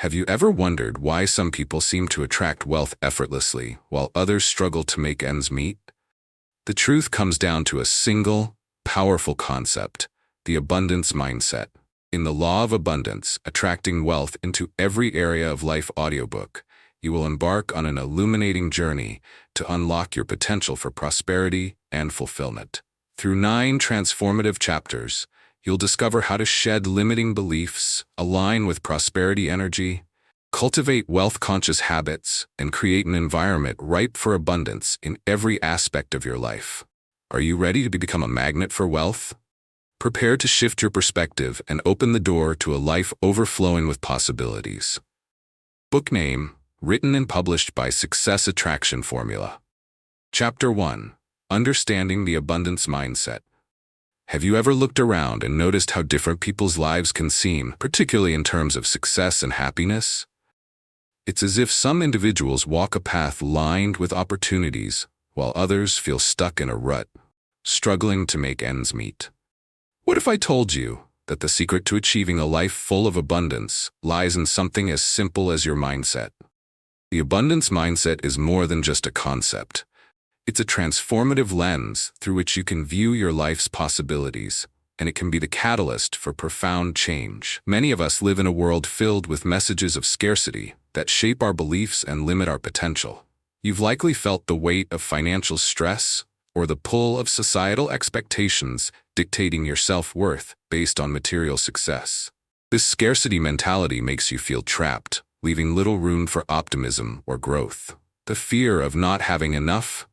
Have you ever wondered why some people seem to attract wealth effortlessly while others struggle to make ends meet? The truth comes down to a single, powerful concept: the abundance mindset. In the Law of Abundance, Attracting Wealth into Every Area of Life audiobook, you will embark on an illuminating journey to unlock your potential for prosperity and fulfillment. Through 9 transformative chapters, you'll discover how to shed limiting beliefs, align with prosperity energy, cultivate wealth-conscious habits, and create an environment ripe for abundance in every aspect of your life. Are you ready to become a magnet for wealth? Prepare to shift your perspective and open the door to a life overflowing with possibilities. Book name: written and published by Success Attraction Formula. Chapter 1: Understanding the Abundance Mindset. Have you ever looked around and noticed how different people's lives can seem, particularly in terms of success and happiness? It's as if some individuals walk a path lined with opportunities, while others feel stuck in a rut, struggling to make ends meet. What if I told you that the secret to achieving a life full of abundance lies in something as simple as your mindset? The abundance mindset is more than just a concept. It's a transformative lens through which you can view your life's possibilities, and it can be the catalyst for profound change. Many of us live in a world filled with messages of scarcity that shape our beliefs and limit our potential. You've likely felt the weight of financial stress or the pull of societal expectations dictating your self-worth based on material success. This scarcity mentality makes you feel trapped, leaving little room for optimism or growth. The fear of not having enough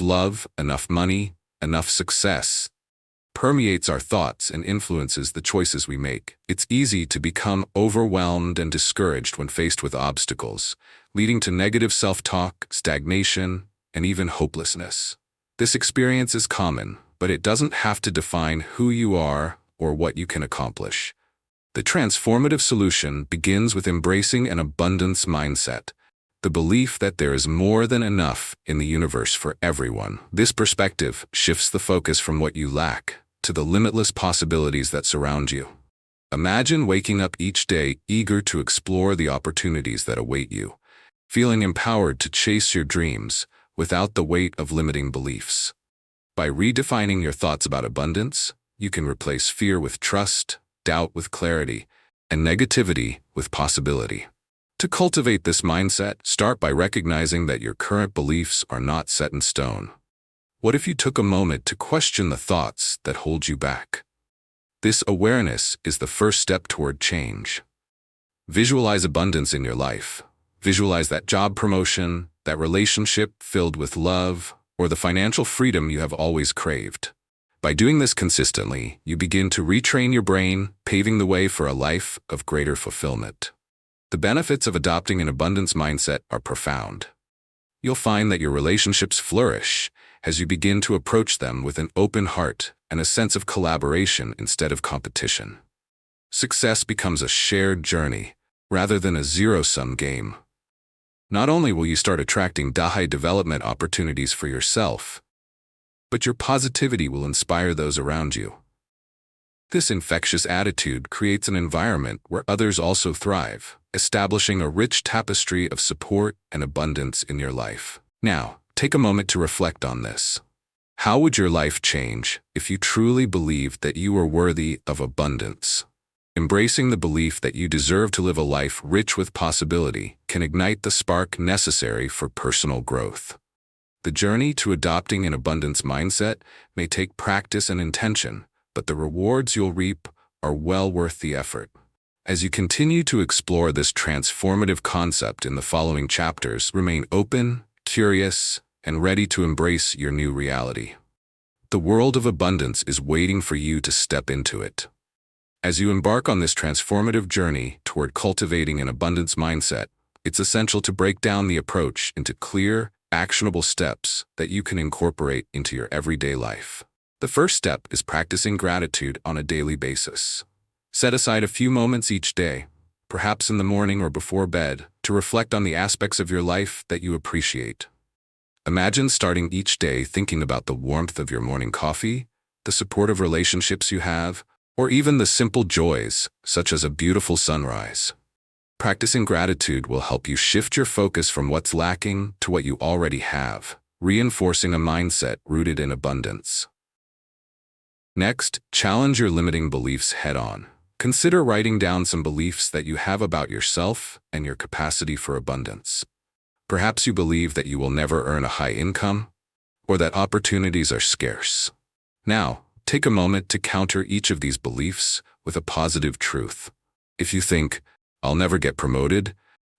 love, enough money, enough success permeates our thoughts and influences the choices we make. It's easy to become overwhelmed and discouraged when faced with obstacles, leading to negative self-talk, stagnation, and even hopelessness. This experience is common, but it doesn't have to define who you are or what you can accomplish. The transformative solution begins with embracing an abundance mindset, the belief that there is more than enough in the universe for everyone. This perspective shifts the focus from what you lack to the limitless possibilities that surround you. Imagine waking up each day eager to explore the opportunities that await you, feeling empowered to chase your dreams without the weight of limiting beliefs. By redefining your thoughts about abundance, you can replace fear with trust, doubt with clarity, and negativity with possibility. To cultivate this mindset, start by recognizing that your current beliefs are not set in stone. What if you took a moment to question the thoughts that hold you back? This awareness is the first step toward change. Visualize abundance in your life. Visualize that job promotion, that relationship filled with love, or the financial freedom you have always craved. By doing this consistently, you begin to retrain your brain, paving the way for a life of greater fulfillment. The benefits of adopting an abundance mindset are profound. You'll find that your relationships flourish as you begin to approach them with an open heart and a sense of collaboration instead of competition. Success becomes a shared journey rather than a zero-sum game. Not only will you start attracting high development opportunities for yourself, but your positivity will inspire those around you. This infectious attitude creates an environment where others also thrive, establishing a rich tapestry of support and abundance in your life. Now, take a moment to reflect on this. How would your life change if you truly believed that you are worthy of abundance? Embracing the belief that you deserve to live a life rich with possibility can ignite the spark necessary for personal growth. The journey to adopting an abundance mindset may take practice and intention, but the rewards you'll reap are well worth the effort. As you continue to explore this transformative concept in the following chapters, remain open, curious, and ready to embrace your new reality. The world of abundance is waiting for you to step into it. As you embark on this transformative journey toward cultivating an abundance mindset, it's essential to break down the approach into clear, actionable steps that you can incorporate into your everyday life. The first step is practicing gratitude on a daily basis. Set aside a few moments each day, perhaps in the morning or before bed, to reflect on the aspects of your life that you appreciate. Imagine starting each day thinking about the warmth of your morning coffee, the supportive relationships you have, or even the simple joys, such as a beautiful sunrise. Practicing gratitude will help you shift your focus from what's lacking to what you already have, reinforcing a mindset rooted in abundance. Next, challenge your limiting beliefs head-on. Consider writing down some beliefs that you have about yourself and your capacity for abundance. Perhaps you believe that you will never earn a high income, or that opportunities are scarce. Now, take a moment to counter each of these beliefs with a positive truth. If you think, "I'll never get promoted,"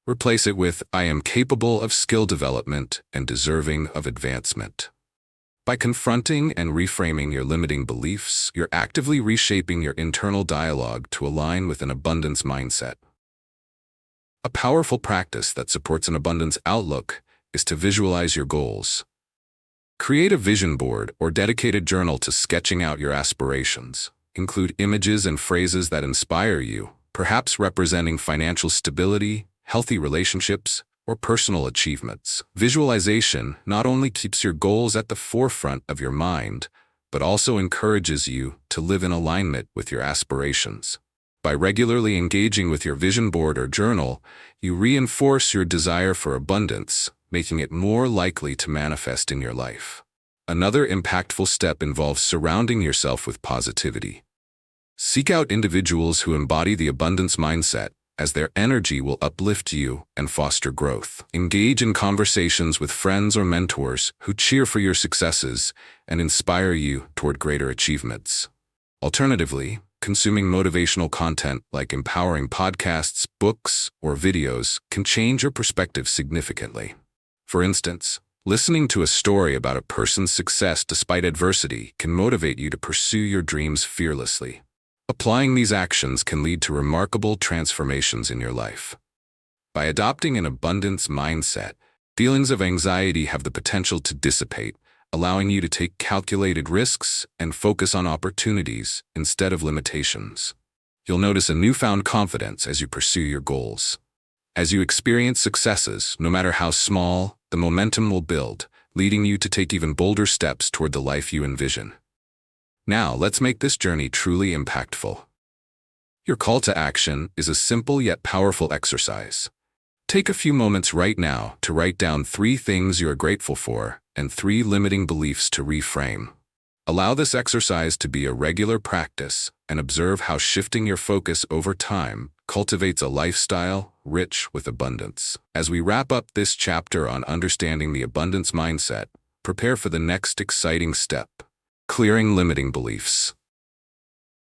replace it with, "I am capable of skill development and deserving of advancement." By confronting and reframing your limiting beliefs, you're actively reshaping your internal dialogue to align with an abundance mindset. A powerful practice that supports an abundance outlook is to visualize your goals. Create a vision board or dedicated journal to sketching out your aspirations. Include images and phrases that inspire you, perhaps representing financial stability, healthy relationships, or personal achievements. Visualization not only keeps your goals at the forefront of your mind, but also encourages you to live in alignment with your aspirations. By regularly engaging with your vision board or journal, you reinforce your desire for abundance, making it more likely to manifest in your life. Another impactful step involves surrounding yourself with positivity. Seek out individuals who embody the abundance mindset, as their energy will uplift you and foster growth. Engage in conversations with friends or mentors who cheer for your successes and inspire you toward greater achievements. Alternatively, consuming motivational content like empowering podcasts, books, or videos can change your perspective significantly. For instance, listening to a story about a person's success despite adversity can motivate you to pursue your dreams fearlessly. Applying these actions can lead to remarkable transformations in your life. By adopting an abundance mindset, feelings of anxiety have the potential to dissipate, allowing you to take calculated risks and focus on opportunities instead of limitations. You'll notice a newfound confidence as you pursue your goals. As you experience successes, no matter how small, the momentum will build, leading you to take even bolder steps toward the life you envision. Now, let's make this journey truly impactful. Your call to action is a simple yet powerful exercise. Take a few moments right now to write down 3 things you are grateful for and 3 limiting beliefs to reframe. Allow this exercise to be a regular practice and observe how shifting your focus over time cultivates a lifestyle rich with abundance. As we wrap up this chapter on understanding the abundance mindset, prepare for the next exciting step: clearing limiting beliefs.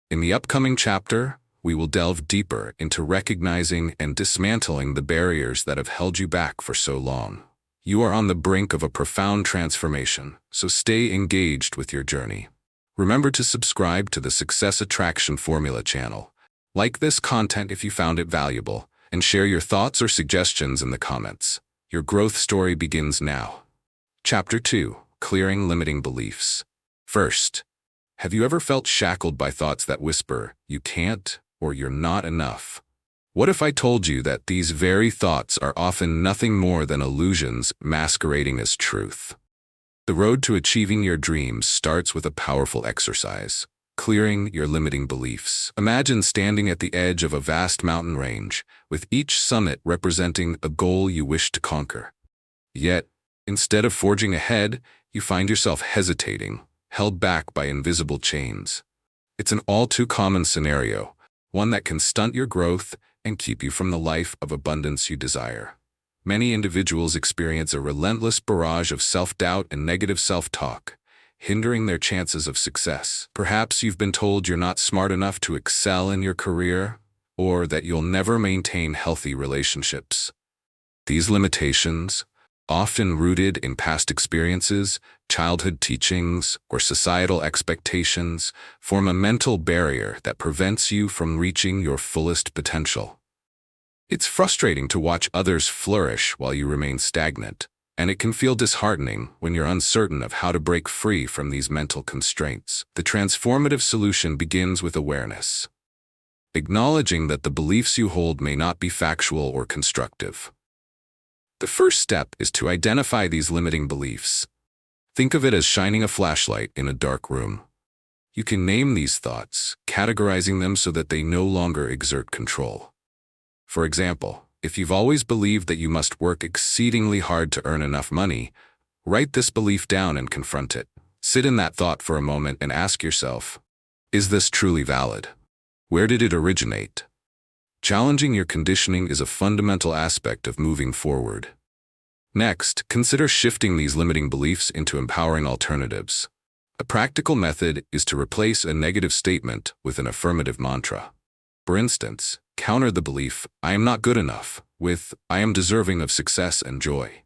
In the upcoming chapter, we will delve deeper into recognizing and dismantling the barriers that have held you back for so long. You are on the brink of a profound transformation, so stay engaged with your journey. Remember to subscribe to the Success Attraction Formula channel. Like this content if you found it valuable, and share your thoughts or suggestions in the comments. Your growth story begins now. Chapter 2: Clearing Limiting Beliefs. First, have you ever felt shackled by thoughts that whisper, "You can't," or "You're not enough"? What if I told you that these very thoughts are often nothing more than illusions masquerading as truth? The road to achieving your dreams starts with a powerful exercise: clearing your limiting beliefs. Imagine standing at the edge of a vast mountain range, with each summit representing a goal you wish to conquer. Yet, instead of forging ahead, you find yourself hesitating, held back by invisible chains. It's an all-too-common scenario, one that can stunt your growth and keep you from the life of abundance you desire. Many individuals experience a relentless barrage of self-doubt and negative self-talk, hindering their chances of success. Perhaps you've been told you're not smart enough to excel in your career, or that you'll never maintain healthy relationships. These limitations, often rooted in past experiences, childhood teachings, or societal expectations, form a mental barrier that prevents you from reaching your fullest potential. It's frustrating to watch others flourish while you remain stagnant, and it can feel disheartening when you're uncertain of how to break free from these mental constraints. The transformative solution begins with awareness, acknowledging that the beliefs you hold may not be factual or constructive. The first step is to identify these limiting beliefs. Think of it as shining a flashlight in a dark room. You can name these thoughts, categorizing them so that they no longer exert control. For example, If you've always believed that you must work exceedingly hard to earn enough money, write this belief down and confront it. Sit in that thought for a moment and ask yourself, is this truly valid? Where did it originate? Challenging your conditioning is a fundamental aspect of moving forward. Next, consider shifting these limiting beliefs into empowering alternatives. A practical method is to replace a negative statement with an affirmative mantra. For instance, counter the belief, "I am not good enough," with, "I am deserving of success and joy."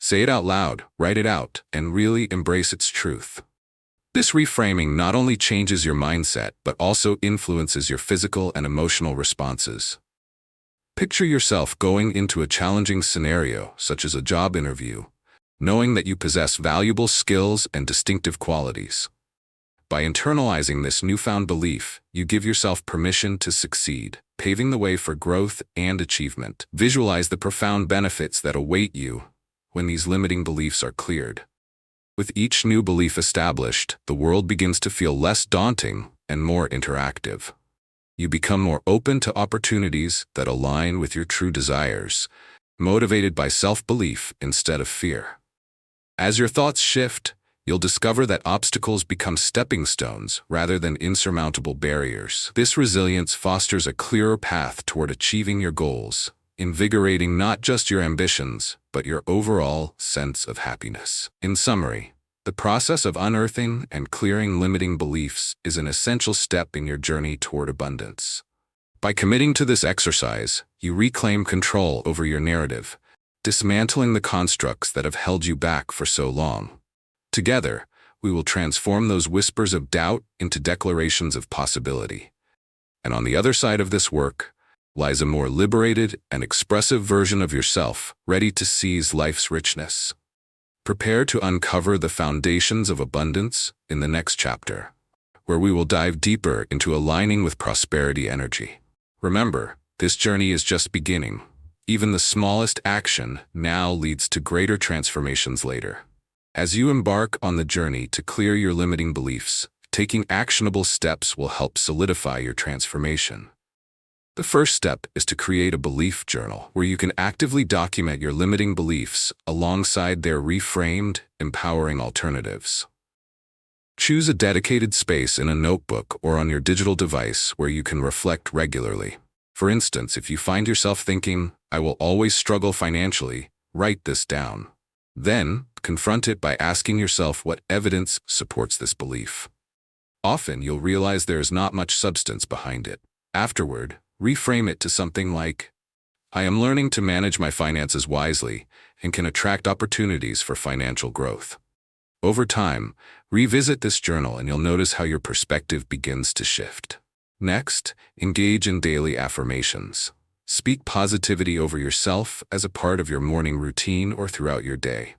Say it out loud, write it out, and really embrace its truth. This reframing not only changes your mindset, but also influences your physical and emotional responses. Picture yourself going into a challenging scenario, such as a job interview, knowing that you possess valuable skills and distinctive qualities. By internalizing this newfound belief, you give yourself permission to succeed, paving the way for growth and achievement. Visualize the profound benefits that await you when these limiting beliefs are cleared. With each new belief established, the world begins to feel less daunting and more interactive. You become more open to opportunities that align with your true desires, motivated by self-belief instead of fear. As your thoughts shift, you'll discover that obstacles become stepping stones rather than insurmountable barriers. This resilience fosters a clearer path toward achieving your goals, invigorating not just your ambitions, but your overall sense of happiness. In summary, the process of unearthing and clearing limiting beliefs is an essential step in your journey toward abundance. By committing to this exercise, you reclaim control over your narrative, dismantling the constructs that have held you back for so long. Together, we will transform those whispers of doubt into declarations of possibility. And on the other side of this work lies a more liberated and expressive version of yourself, ready to seize life's richness. Prepare to uncover the foundations of abundance in the next chapter, where we will dive deeper into aligning with prosperity energy. Remember, this journey is just beginning. Even the smallest action now leads to greater transformations later. As you embark on the journey to clear your limiting beliefs, taking actionable steps will help solidify your transformation. The first step is to create a belief journal where you can actively document your limiting beliefs alongside their reframed, empowering alternatives. Choose a dedicated space in a notebook or on your digital device where you can reflect regularly. For instance, if you find yourself thinking, "I will always struggle financially," write this down. Then, confront it by asking yourself what evidence supports this belief. Often, you'll realize there is not much substance behind it. Afterward, reframe it to something like, "I am learning to manage my finances wisely and can attract opportunities for financial growth." Over time, revisit this journal and you'll notice how your perspective begins to shift. Next, engage in daily affirmations. Speak positivity over yourself as a part of your morning routine or throughout your day.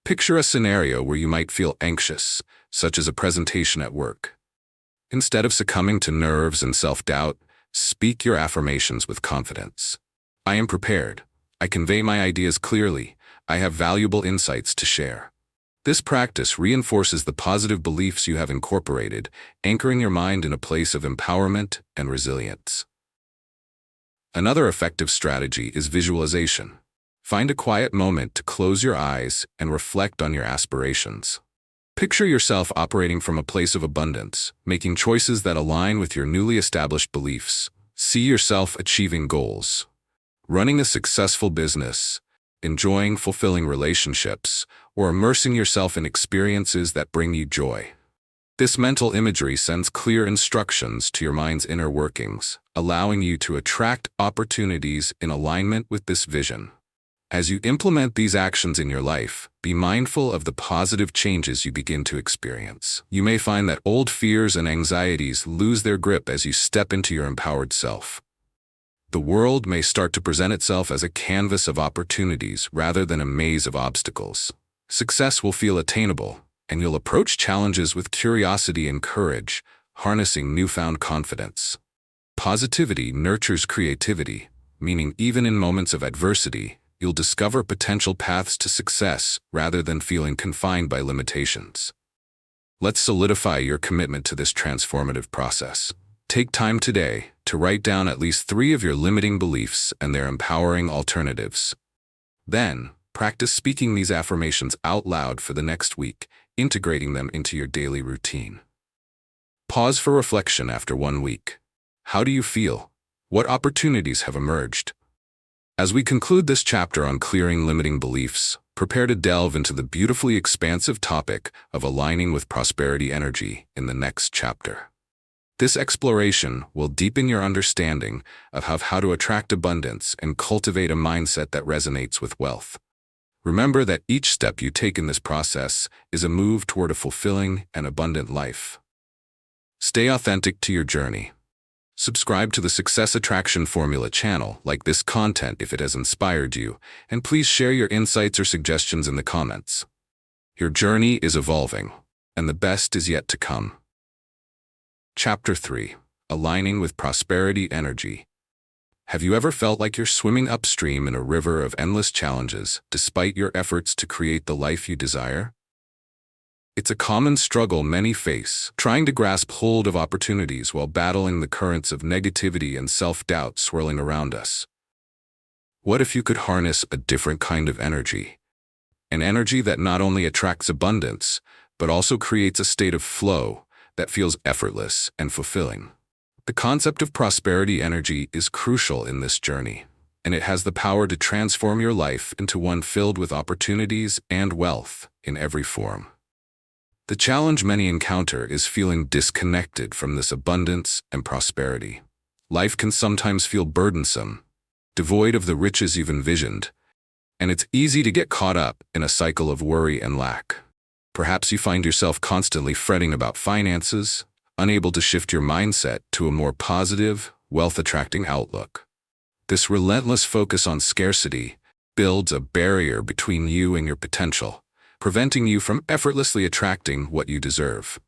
Picture a scenario where you might feel anxious, such as a presentation at work. Instead of succumbing to nerves and self-doubt, speak your affirmations with confidence. "I am prepared. I convey my ideas clearly. I have valuable insights to share." This practice reinforces the positive beliefs you have incorporated, anchoring your mind in a place of empowerment and resilience. Another effective strategy is visualization. Find a quiet moment to close your eyes and reflect on your aspirations. Picture yourself operating from a place of abundance, making choices that align with your newly established beliefs. See yourself achieving goals, running a successful business, enjoying fulfilling relationships, or immersing yourself in experiences that bring you joy. This mental imagery sends clear instructions to your mind's inner workings, allowing you to attract opportunities in alignment with this vision. As you implement these actions in your life, be mindful of the positive changes you begin to experience. You may find that old fears and anxieties lose their grip as you step into your empowered self. The world may start to present itself as a canvas of opportunities rather than a maze of obstacles. Success will feel attainable, and you'll approach challenges with curiosity and courage, harnessing newfound confidence. Positivity nurtures creativity, meaning even in moments of adversity, you'll discover potential paths to success rather than feeling confined by limitations. Let's solidify your commitment to this transformative process. Take time today to write down at least 3 of your limiting beliefs and their empowering alternatives. Then, practice speaking these affirmations out loud for the next week, integrating them into your daily routine. Pause for reflection after 1 week. How do you feel? What opportunities have emerged? As we conclude this chapter on clearing limiting beliefs, prepare to delve into the beautifully expansive topic of aligning with prosperity energy in the next chapter. This exploration will deepen your understanding of how to attract abundance and cultivate a mindset that resonates with wealth. Remember that each step you take in this process is a move toward a fulfilling and abundant life. Stay authentic to your journey. Subscribe to the Success Attraction Formula channel, like this content if it has inspired you, and please share your insights or suggestions in the comments. Your journey is evolving, and the best is yet to come. Chapter 3. Aligning with Prosperity Energy. Have you ever felt like you're swimming upstream in a river of endless challenges, despite your efforts to create the life you desire? It's a common struggle many face, trying to grasp hold of opportunities while battling the currents of negativity and self-doubt swirling around us. What if you could harness a different kind of energy? An energy that not only attracts abundance, but also creates a state of flow that feels effortless and fulfilling. The concept of prosperity energy is crucial in this journey, and it has the power to transform your life into one filled with opportunities and wealth in every form. The challenge many encounter is feeling disconnected from this abundance and prosperity. Life can sometimes feel burdensome, devoid of the riches you've envisioned, and it's easy to get caught up in a cycle of worry and lack. Perhaps you find yourself constantly fretting about finances, unable to shift your mindset to a more positive, wealth-attracting outlook. This relentless focus on scarcity builds a barrier between you and your potential, preventing you from effortlessly attracting what you deserve.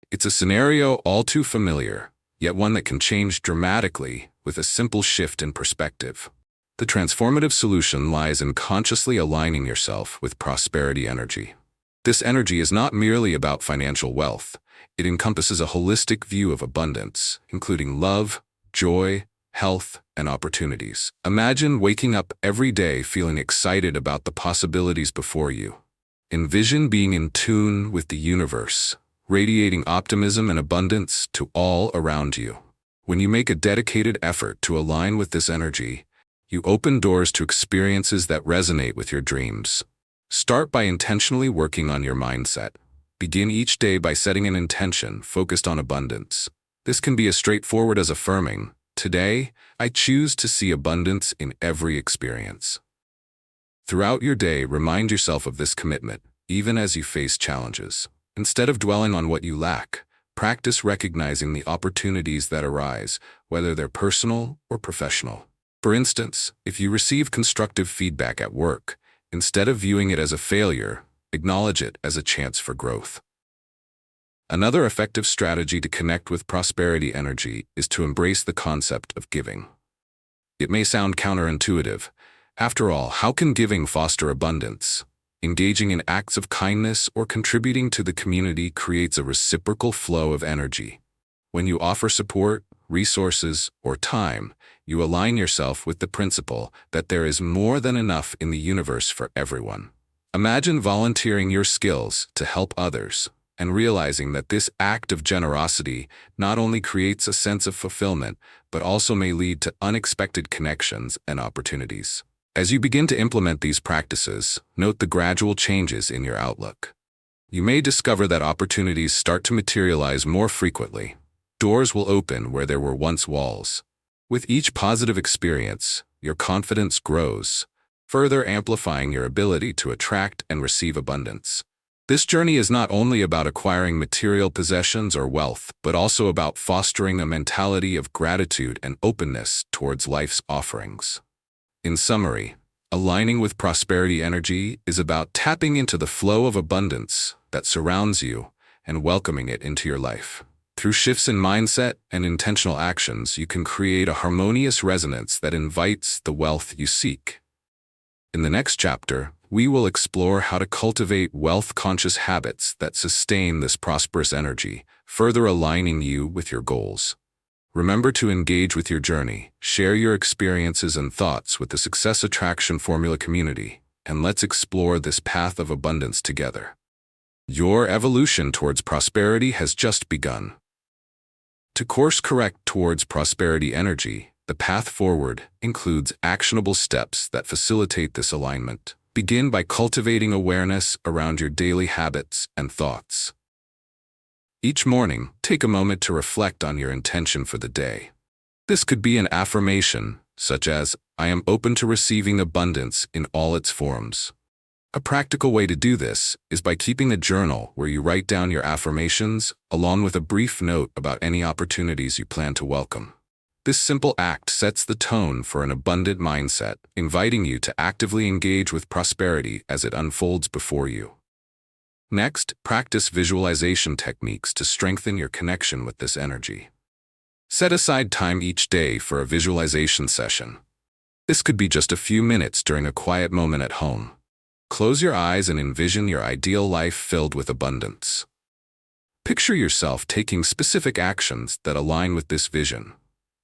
It's a scenario all too familiar, yet one that can change dramatically with a simple shift in perspective. The transformative solution lies in consciously aligning yourself with prosperity energy. This energy is not merely about financial wealth. It encompasses a holistic view of abundance, including love, joy, health, and opportunities. Imagine waking up every day feeling excited about the possibilities before you. Envision being in tune with the universe, radiating optimism and abundance to all around you. When you make a dedicated effort to align with this energy, you open doors to experiences that resonate with your dreams. Start by intentionally working on your mindset. Begin each day by setting an intention focused on abundance. This can be as straightforward as affirming, "Today, I choose to see abundance in every experience." Throughout your day, remind yourself of this commitment, even as you face challenges. Instead of dwelling on what you lack, practice recognizing the opportunities that arise, whether they're personal or professional. For instance, if you receive constructive feedback at work, instead of viewing it as a failure, acknowledge it as a chance for growth. Another effective strategy to connect with prosperity energy is to embrace the concept of giving. It may sound counterintuitive. After all, how can giving foster abundance? Engaging in acts of kindness or contributing to the community creates a reciprocal flow of energy. When you offer support, resources, or time, you align yourself with the principle that there is more than enough in the universe for everyone. Imagine volunteering your skills to help others and realizing that this act of generosity not only creates a sense of fulfillment, but also may lead to unexpected connections and opportunities. As you begin to implement these practices, note the gradual changes in your outlook. You may discover that opportunities start to materialize more frequently. Doors will open where there were once walls. With each positive experience, your confidence grows, further amplifying your ability to attract and receive abundance. This journey is not only about acquiring material possessions or wealth, but also about fostering a mentality of gratitude and openness towards life's offerings. In summary, aligning with prosperity energy is about tapping into the flow of abundance that surrounds you and welcoming it into your life. Through shifts in mindset and intentional actions, you can create a harmonious resonance that invites the wealth you seek. In the next chapter, we will explore how to cultivate wealth-conscious habits that sustain this prosperous energy, further aligning you with your goals. Remember to engage with your journey, share your experiences and thoughts with the Success Attraction Formula community, and let's explore this path of abundance together. Your evolution towards prosperity has just begun. To course correct towards prosperity energy, the path forward includes actionable steps that facilitate this alignment. Begin by cultivating awareness around your daily habits and thoughts. Each morning, take a moment to reflect on your intention for the day. This could be an affirmation, such as, "I am open to receiving abundance in all its forms." A practical way to do this is by keeping a journal where you write down your affirmations, along with a brief note about any opportunities you plan to welcome. This simple act sets the tone for an abundant mindset, inviting you to actively engage with prosperity as it unfolds before you. Next, practice visualization techniques to strengthen your connection with this energy. Set aside time each day for a visualization session. This could be just a few minutes during a quiet moment at home. Close your eyes and envision your ideal life filled with abundance. Picture yourself taking specific actions that align with this vision.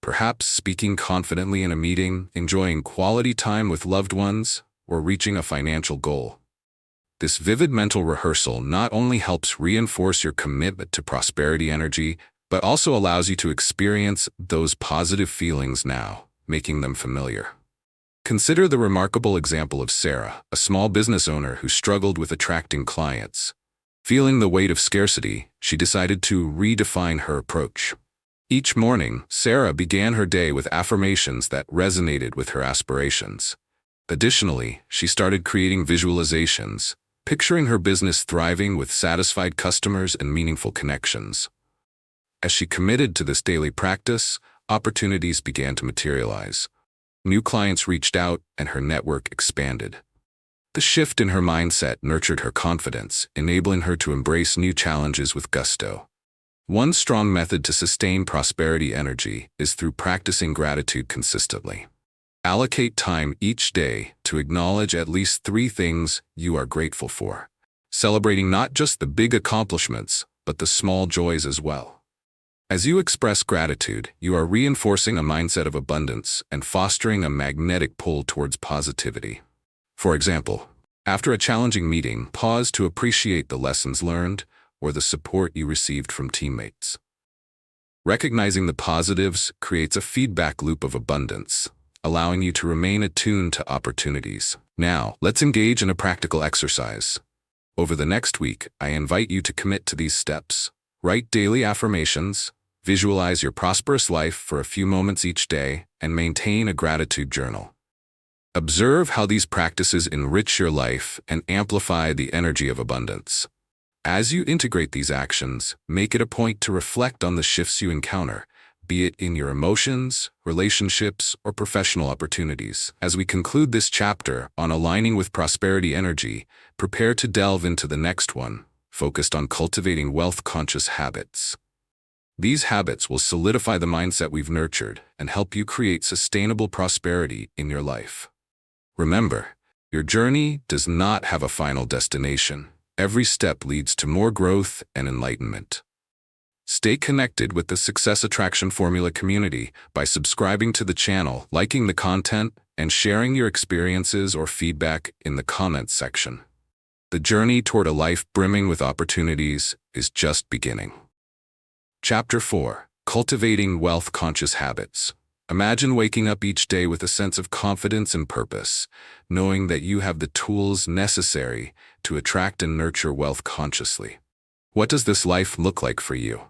Perhaps speaking confidently in a meeting, enjoying quality time with loved ones, or reaching a financial goal. This vivid mental rehearsal not only helps reinforce your commitment to prosperity energy, but also allows you to experience those positive feelings now, making them familiar. Consider the remarkable example of Sarah, a small business owner who struggled with attracting clients. Feeling the weight of scarcity, she decided to redefine her approach. Each morning, Sarah began her day with affirmations that resonated with her aspirations. Additionally, she started creating visualizations, picturing her business thriving with satisfied customers and meaningful connections. As she committed to this daily practice, opportunities began to materialize. New clients reached out, and her network expanded. The shift in her mindset nurtured her confidence, enabling her to embrace new challenges with gusto. One strong method to sustain prosperity energy is through practicing gratitude consistently. Allocate time each day to acknowledge at least 3 things you are grateful for, celebrating not just the big accomplishments, but the small joys as well. As you express gratitude, you are reinforcing a mindset of abundance and fostering a magnetic pull towards positivity. For example, after a challenging meeting, pause to appreciate the lessons learned or the support you received from teammates. Recognizing the positives creates a feedback loop of abundance, allowing you to remain attuned to opportunities. Now, let's engage in a practical exercise. Over the next week, I invite you to commit to these steps. Write daily affirmations, visualize your prosperous life for a few moments each day, and maintain a gratitude journal. Observe how these practices enrich your life and amplify the energy of abundance. As you integrate these actions, make it a point to reflect on the shifts you encounter, be it in your emotions, relationships, or professional opportunities. As we conclude this chapter on aligning with prosperity energy, prepare to delve into the next one, focused on cultivating wealth-conscious habits. These habits will solidify the mindset we've nurtured and help you create sustainable prosperity in your life. Remember, your journey does not have a final destination. Every step leads to more growth and enlightenment. Stay connected with the Success Attraction Formula community by subscribing to the channel, liking the content, and sharing your experiences or feedback in the comments section. The journey toward a life brimming with opportunities is just beginning. Chapter 4: Cultivating Wealth-Conscious Habits. Imagine waking up each day with a sense of confidence and purpose, knowing that you have the tools necessary to attract and nurture wealth consciously. What does this life look like for you?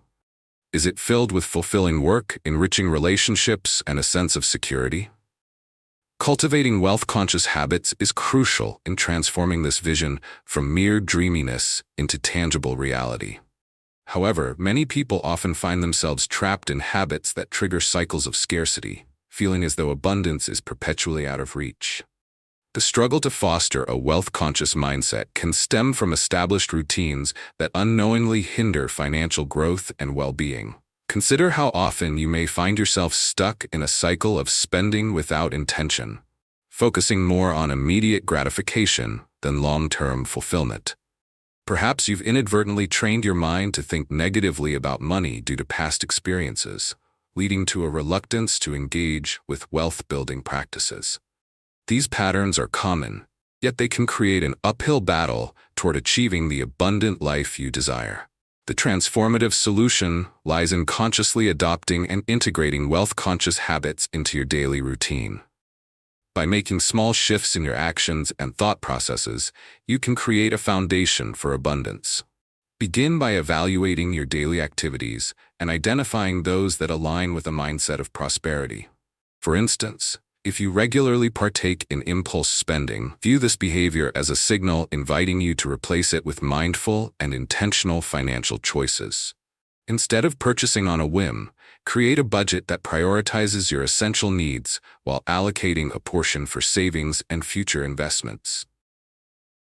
Is it filled with fulfilling work, enriching relationships, and a sense of security? Cultivating wealth-conscious habits is crucial in transforming this vision from mere dreaminess into tangible reality. However, many people often find themselves trapped in habits that trigger cycles of scarcity, feeling as though abundance is perpetually out of reach. The struggle to foster a wealth-conscious mindset can stem from established routines that unknowingly hinder financial growth and well-being. Consider how often you may find yourself stuck in a cycle of spending without intention, focusing more on immediate gratification than long-term fulfillment. Perhaps you've inadvertently trained your mind to think negatively about money due to past experiences, leading to a reluctance to engage with wealth-building practices. These patterns are common, yet they can create an uphill battle toward achieving the abundant life you desire. The transformative solution lies in consciously adopting and integrating wealth-conscious habits into your daily routine. By making small shifts in your actions and thought processes, you can create a foundation for abundance. Begin by evaluating your daily activities and identifying those that align with a mindset of prosperity. For instance, if you regularly partake in impulse spending, view this behavior as a signal inviting you to replace it with mindful and intentional financial choices. Instead of purchasing on a whim, create a budget that prioritizes your essential needs while allocating a portion for savings and future investments.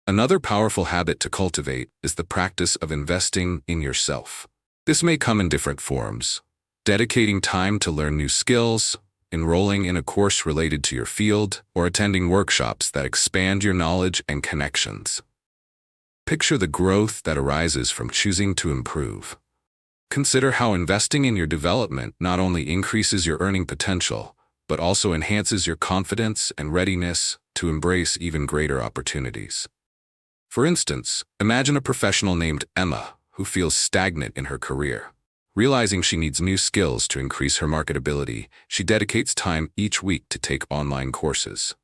Another powerful habit to cultivate is the practice of investing in yourself. This may come in different forms: dedicating time to learn new skills, enrolling in a course related to your field, or attending workshops that expand your knowledge and connections. Picture the growth that arises from choosing to improve. Consider how investing in your development not only increases your earning potential, but also enhances your confidence and readiness to embrace even greater opportunities. For instance, imagine a professional named Emma who feels stagnant in her career. Realizing she needs new skills to increase her marketability, she dedicates time each week to take online courses.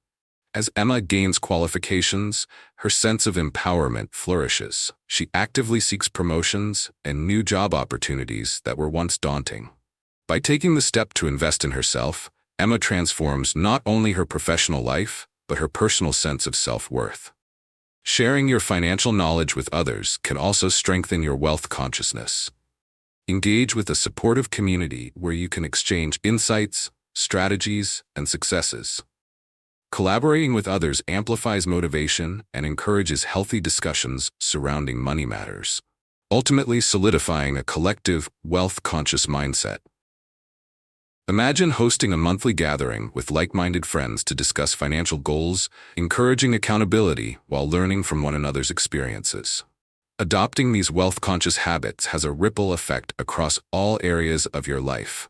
As Emma gains qualifications, her sense of empowerment flourishes. She actively seeks promotions and new job opportunities that were once daunting. By taking the step to invest in herself, Emma transforms not only her professional life, but her personal sense of self-worth. Sharing your financial knowledge with others can also strengthen your wealth consciousness. Engage with a supportive community where you can exchange insights, strategies, and successes. Collaborating with others amplifies motivation and encourages healthy discussions surrounding money matters, ultimately solidifying a collective, wealth-conscious mindset. Imagine hosting a monthly gathering with like-minded friends to discuss financial goals, encouraging accountability while learning from one another's experiences. Adopting these wealth-conscious habits has a ripple effect across all areas of your life.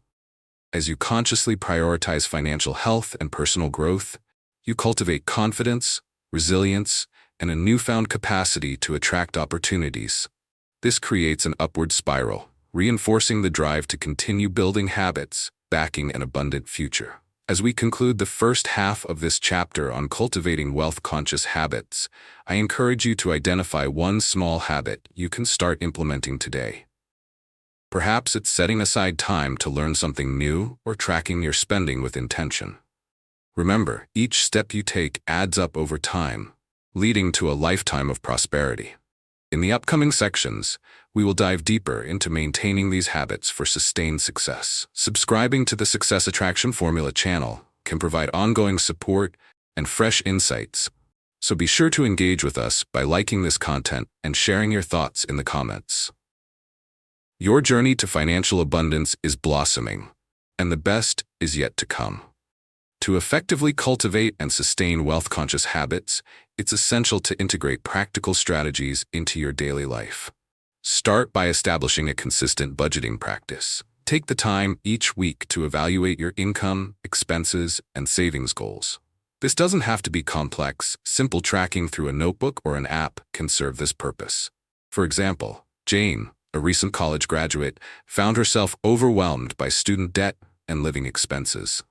As you consciously prioritize financial health and personal growth, you cultivate confidence, resilience, and a newfound capacity to attract opportunities. This creates an upward spiral, reinforcing the drive to continue building habits, backing an abundant future. As we conclude the first half of this chapter on cultivating wealth-conscious habits, I encourage you to identify one small habit you can start implementing today. Perhaps it's setting aside time to learn something new or tracking your spending with intention. Remember, each step you take adds up over time, leading to a lifetime of prosperity. In the upcoming sections, we will dive deeper into maintaining these habits for sustained success. Subscribing to the Success Attraction Formula channel can provide ongoing support and fresh insights, so be sure to engage with us by liking this content and sharing your thoughts in the comments. Your journey to financial abundance is blossoming, and the best is yet to come. To effectively cultivate and sustain wealth-conscious habits, it's essential to integrate practical strategies into your daily life. Start by establishing a consistent budgeting practice. Take the time each week to evaluate your income, expenses, and savings goals. This doesn't have to be complex. Simple tracking through a notebook or an app can serve this purpose. For example, Jane, a recent college graduate, found herself overwhelmed by student debt and living expenses.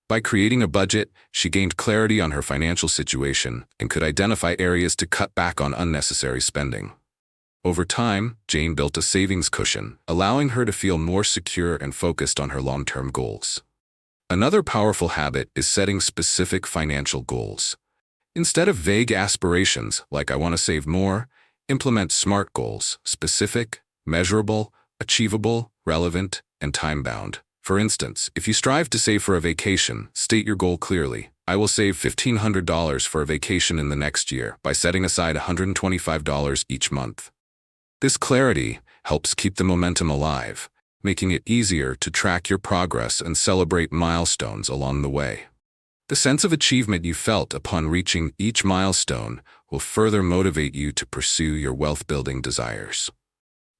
By creating a budget, she gained clarity on her financial situation and could identify areas to cut back on unnecessary spending. Over time, Jane built a savings cushion, allowing her to feel more secure and focused on her long-term goals. Another powerful habit is setting specific financial goals. Instead of vague aspirations like "I want to save more," implement SMART goals: specific, measurable, achievable, relevant, and time-bound. For instance, if you strive to save for a vacation, state your goal clearly. I will save $1,500 for a vacation in the next year by setting aside $125 each month. This clarity helps keep the momentum alive, making it easier to track your progress and celebrate milestones along the way. The sense of achievement you felt upon reaching each milestone will further motivate you to pursue your wealth-building desires.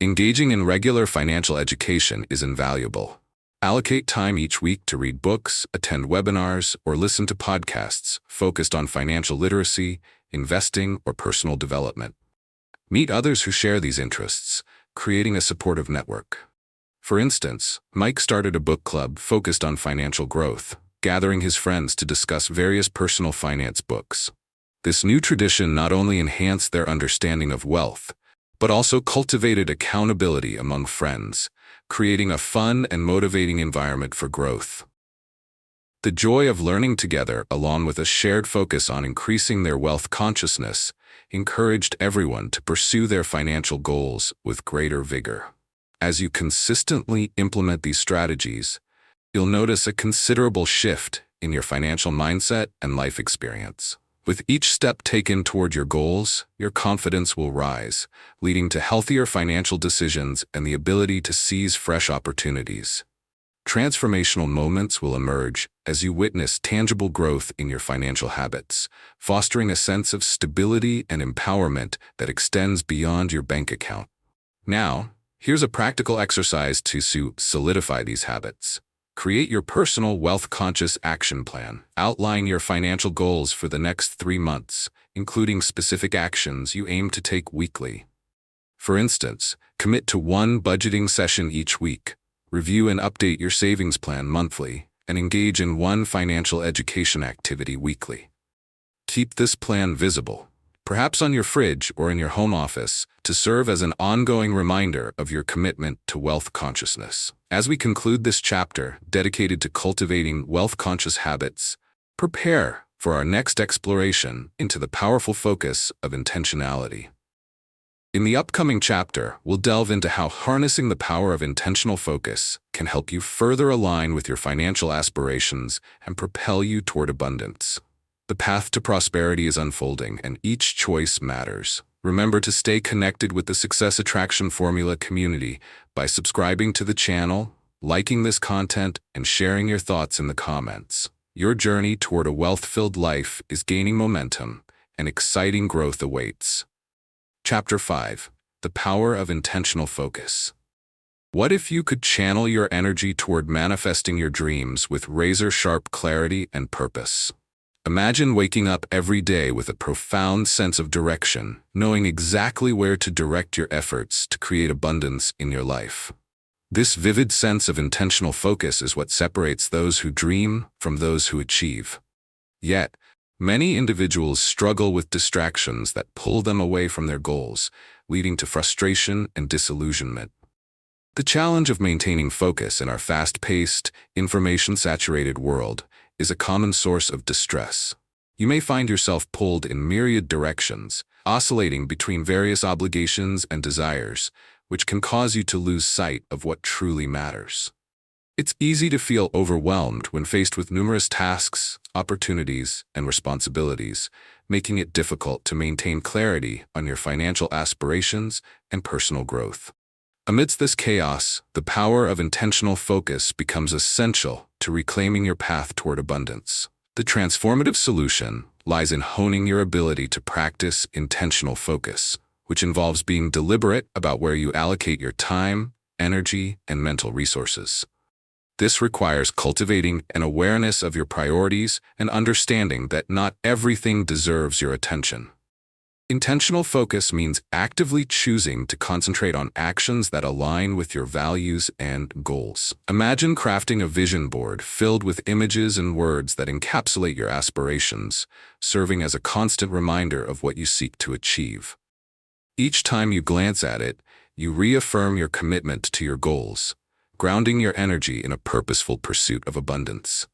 Engaging in regular financial education is invaluable. Allocate time each week to read books, attend webinars, or listen to podcasts focused on financial literacy, investing, or personal development. Meet others who share these interests, creating a supportive network. For instance, Mike started a book club focused on financial growth, gathering his friends to discuss various personal finance books. This new tradition not only enhanced their understanding of wealth, but also cultivated accountability among friends, creating a fun and motivating environment for growth. The joy of learning together, along with a shared focus on increasing their wealth consciousness, encouraged everyone to pursue their financial goals with greater vigor. As you consistently implement these strategies, you'll notice a considerable shift in your financial mindset and life experience. With each step taken toward your goals, your confidence will rise, leading to healthier financial decisions and the ability to seize fresh opportunities. Transformational moments will emerge as you witness tangible growth in your financial habits, fostering a sense of stability and empowerment that extends beyond your bank account. Now, here's a practical exercise to solidify these habits. Create your personal wealth-conscious action plan. Outline your financial goals for the next 3 months, including specific actions you aim to take weekly. For instance, commit to one budgeting session each week, review and update your savings plan monthly, and engage in one financial education activity weekly. Keep this plan visible, perhaps on your fridge or in your home office, to serve as an ongoing reminder of your commitment to wealth consciousness. As we conclude this chapter dedicated to cultivating wealth-conscious habits, prepare for our next exploration into the powerful focus of intentionality. In the upcoming chapter, we'll delve into how harnessing the power of intentional focus can help you further align with your financial aspirations and propel you toward abundance. The path to prosperity is unfolding, and each choice matters. Remember to stay connected with the Success Attraction Formula community by subscribing to the channel, liking this content, and sharing your thoughts in the comments. Your journey toward a wealth-filled life is gaining momentum, and exciting growth awaits. Chapter 5. The Power of Intentional Focus. What if you could channel your energy toward manifesting your dreams with razor-sharp clarity and purpose? Imagine waking up every day with a profound sense of direction, knowing exactly where to direct your efforts to create abundance in your life. This vivid sense of intentional focus is what separates those who dream from those who achieve. Yet, many individuals struggle with distractions that pull them away from their goals, leading to frustration and disillusionment. The challenge of maintaining focus in our fast-paced, information-saturated world is a common source of distress. You may find yourself pulled in myriad directions, oscillating between various obligations and desires, which can cause you to lose sight of what truly matters. It's easy to feel overwhelmed when faced with numerous tasks, opportunities, and responsibilities, making it difficult to maintain clarity on your financial aspirations and personal growth. Amidst this chaos, the power of intentional focus becomes essential to reclaiming your path toward abundance. The transformative solution lies in honing your ability to practice intentional focus, which involves being deliberate about where you allocate your time, energy, and mental resources. This requires cultivating an awareness of your priorities and understanding that not everything deserves your attention. Intentional focus means actively choosing to concentrate on actions that align with your values and goals. Imagine crafting a vision board filled with images and words that encapsulate your aspirations, serving as a constant reminder of what you seek to achieve. Each time you glance at it, you reaffirm your commitment to your goals, grounding your energy in a purposeful pursuit of abundance.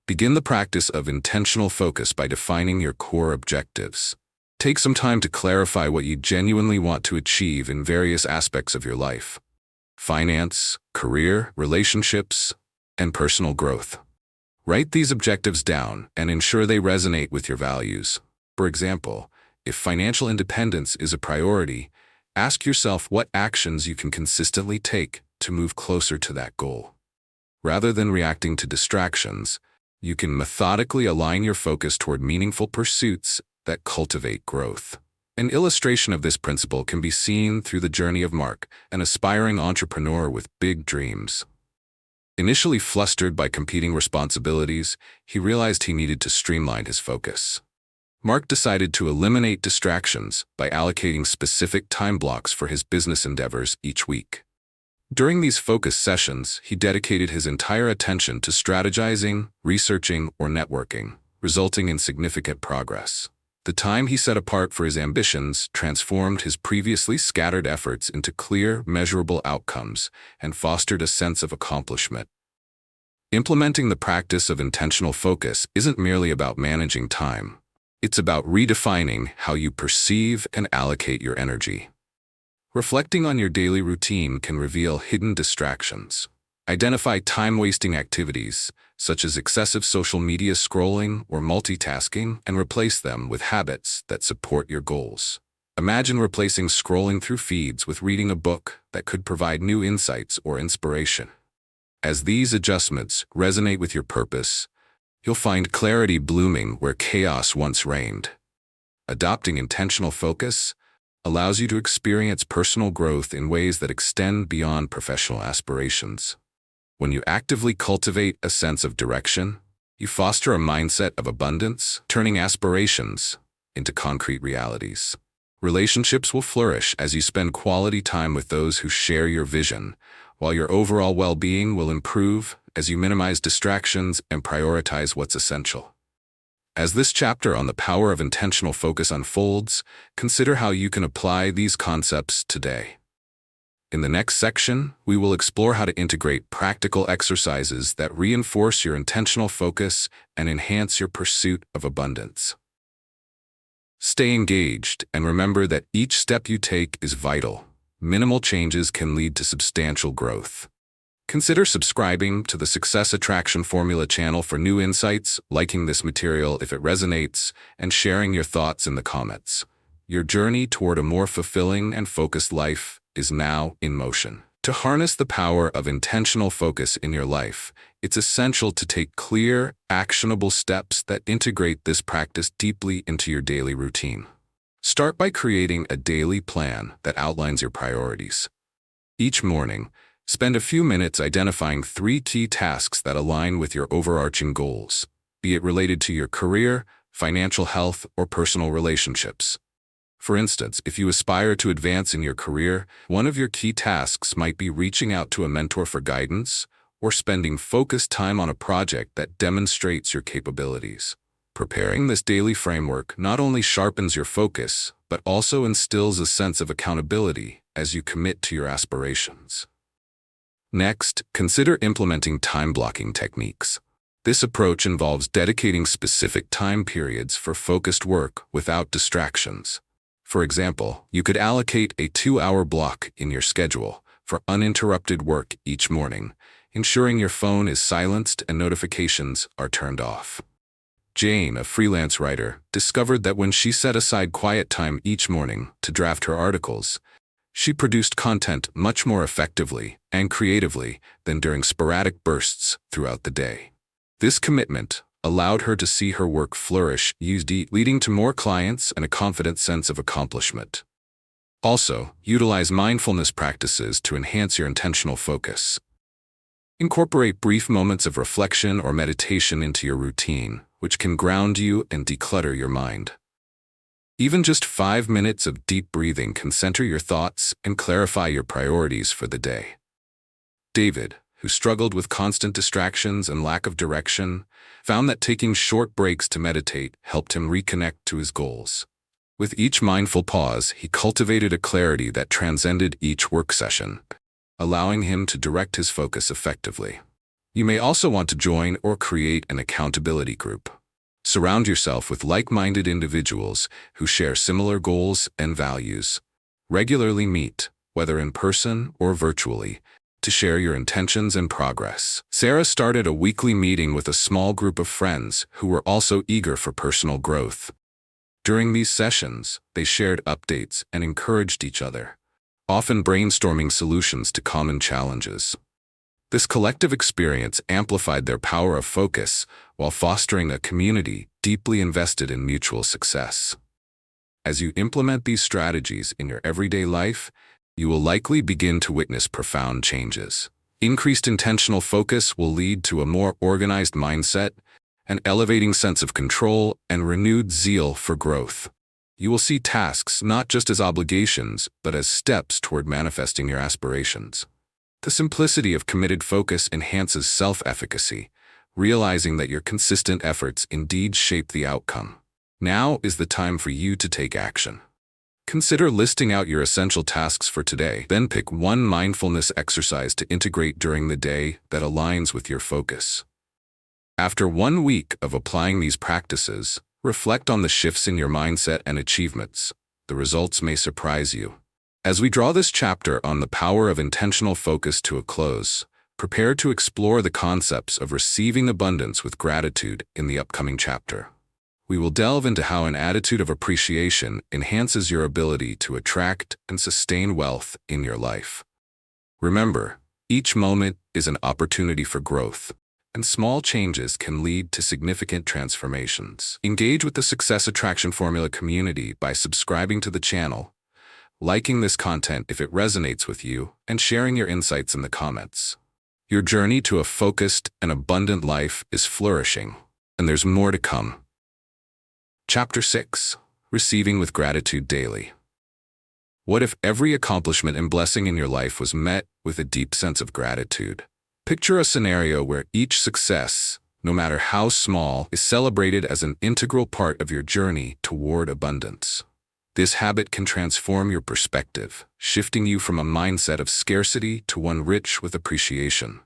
Begin the practice of intentional focus by defining your core objectives. Take some time to clarify what you genuinely want to achieve in various aspects of your life: finance, career, relationships, and personal growth. Write these objectives down and ensure they resonate with your values. For example, if financial independence is a priority, ask yourself what actions you can consistently take to move closer to that goal. Rather than reacting to distractions, you can methodically align your focus toward meaningful pursuits that cultivate growth. An illustration of this principle can be seen through the journey of Mark, an aspiring entrepreneur with big dreams. Initially flustered by competing responsibilities, he realized he needed to streamline his focus. Mark decided to eliminate distractions by allocating specific time blocks for his business endeavors each week. During these focus sessions, he dedicated his entire attention to strategizing, researching, or networking, resulting in significant progress. The time he set apart for his ambitions transformed his previously scattered efforts into clear, measurable outcomes and fostered a sense of accomplishment. Implementing the practice of intentional focus isn't merely about managing time. It's about redefining how you perceive and allocate your energy. Reflecting on your daily routine can reveal hidden distractions. Identify time-wasting activities, such as excessive social media scrolling or multitasking, and replace them with habits that support your goals. Imagine replacing scrolling through feeds with reading a book that could provide new insights or inspiration. As these adjustments resonate with your purpose, you'll find clarity blooming where chaos once reigned. Adopting intentional focus allows you to experience personal growth in ways that extend beyond professional aspirations. When you actively cultivate a sense of direction, you foster a mindset of abundance, turning aspirations into concrete realities. Relationships will flourish as you spend quality time with those who share your vision, while your overall well-being will improve as you minimize distractions and prioritize what's essential. As this chapter on the power of intentional focus unfolds, consider how you can apply these concepts today. In the next section, we will explore how to integrate practical exercises that reinforce your intentional focus and enhance your pursuit of abundance. Stay engaged and remember that each step you take is vital. Minimal changes can lead to substantial growth. Consider subscribing to the Success Attraction Formula channel for new insights, liking this material if it resonates, and sharing your thoughts in the comments. Your journey toward a more fulfilling and focused life is now in motion. To harness the power of intentional focus in your life, it's essential to take clear, actionable steps that integrate this practice deeply into your daily routine. Start by creating a daily plan that outlines your priorities. Each morning, spend a few minutes identifying 3 key tasks that align with your overarching goals, be it related to your career, financial health, or personal relationships. For instance, if you aspire to advance in your career, one of your key tasks might be reaching out to a mentor for guidance or spending focused time on a project that demonstrates your capabilities. Preparing this daily framework not only sharpens your focus, but also instills a sense of accountability as you commit to your aspirations. Next, consider implementing time-blocking techniques. This approach involves dedicating specific time periods for focused work without distractions. For example, you could allocate a 2-hour block in your schedule for uninterrupted work each morning, ensuring your phone is silenced and notifications are turned off. Jane, a freelance writer, discovered that when she set aside quiet time each morning to draft her articles, she produced content much more effectively and creatively than during sporadic bursts throughout the day. This commitment allowed her to see her work flourish, leading to more clients and a confident sense of accomplishment. Also, utilize mindfulness practices to enhance your intentional focus. Incorporate brief moments of reflection or meditation into your routine, which can ground you and declutter your mind. Even just 5 minutes of deep breathing can center your thoughts and clarify your priorities for the day. David, who struggled with constant distractions and lack of direction, found that taking short breaks to meditate helped him reconnect to his goals. With each mindful pause, he cultivated a clarity that transcended each work session, allowing him to direct his focus effectively. You may also want to join or create an accountability group. Surround yourself with like-minded individuals who share similar goals and values. Regularly meet, whether in person or virtually, to share your intentions and progress. Sarah started a weekly meeting with a small group of friends who were also eager for personal growth. During these sessions, they shared updates and encouraged each other, often brainstorming solutions to common challenges. This collective experience amplified their power of focus while fostering a community deeply invested in mutual success. As you implement these strategies in your everyday life, you will likely begin to witness profound changes. Increased intentional focus will lead to a more organized mindset, an elevating sense of control, and renewed zeal for growth. You will see tasks not just as obligations, but as steps toward manifesting your aspirations. The simplicity of committed focus enhances self-efficacy, realizing that your consistent efforts indeed shape the outcome. Now is the time for you to take action. Consider listing out your essential tasks for today, then pick one mindfulness exercise to integrate during the day that aligns with your focus. After 1 week of applying these practices, reflect on the shifts in your mindset and achievements. The results may surprise you. As we draw this chapter on the power of intentional focus to a close, prepare to explore the concepts of receiving abundance with gratitude in the upcoming chapter. We will delve into how an attitude of appreciation enhances your ability to attract and sustain wealth in your life. Remember, each moment is an opportunity for growth, and small changes can lead to significant transformations. Engage with the Success Attraction Formula community by subscribing to the channel, liking this content if it resonates with you, and sharing your insights in the comments. Your journey to a focused and abundant life is flourishing, and there's more to come. Chapter 6. Receiving with Gratitude Daily. What if every accomplishment and blessing in your life was met with a deep sense of gratitude? Picture a scenario where each success, no matter how small, is celebrated as an integral part of your journey toward abundance. This habit can transform your perspective, shifting you from a mindset of scarcity to one rich with appreciation.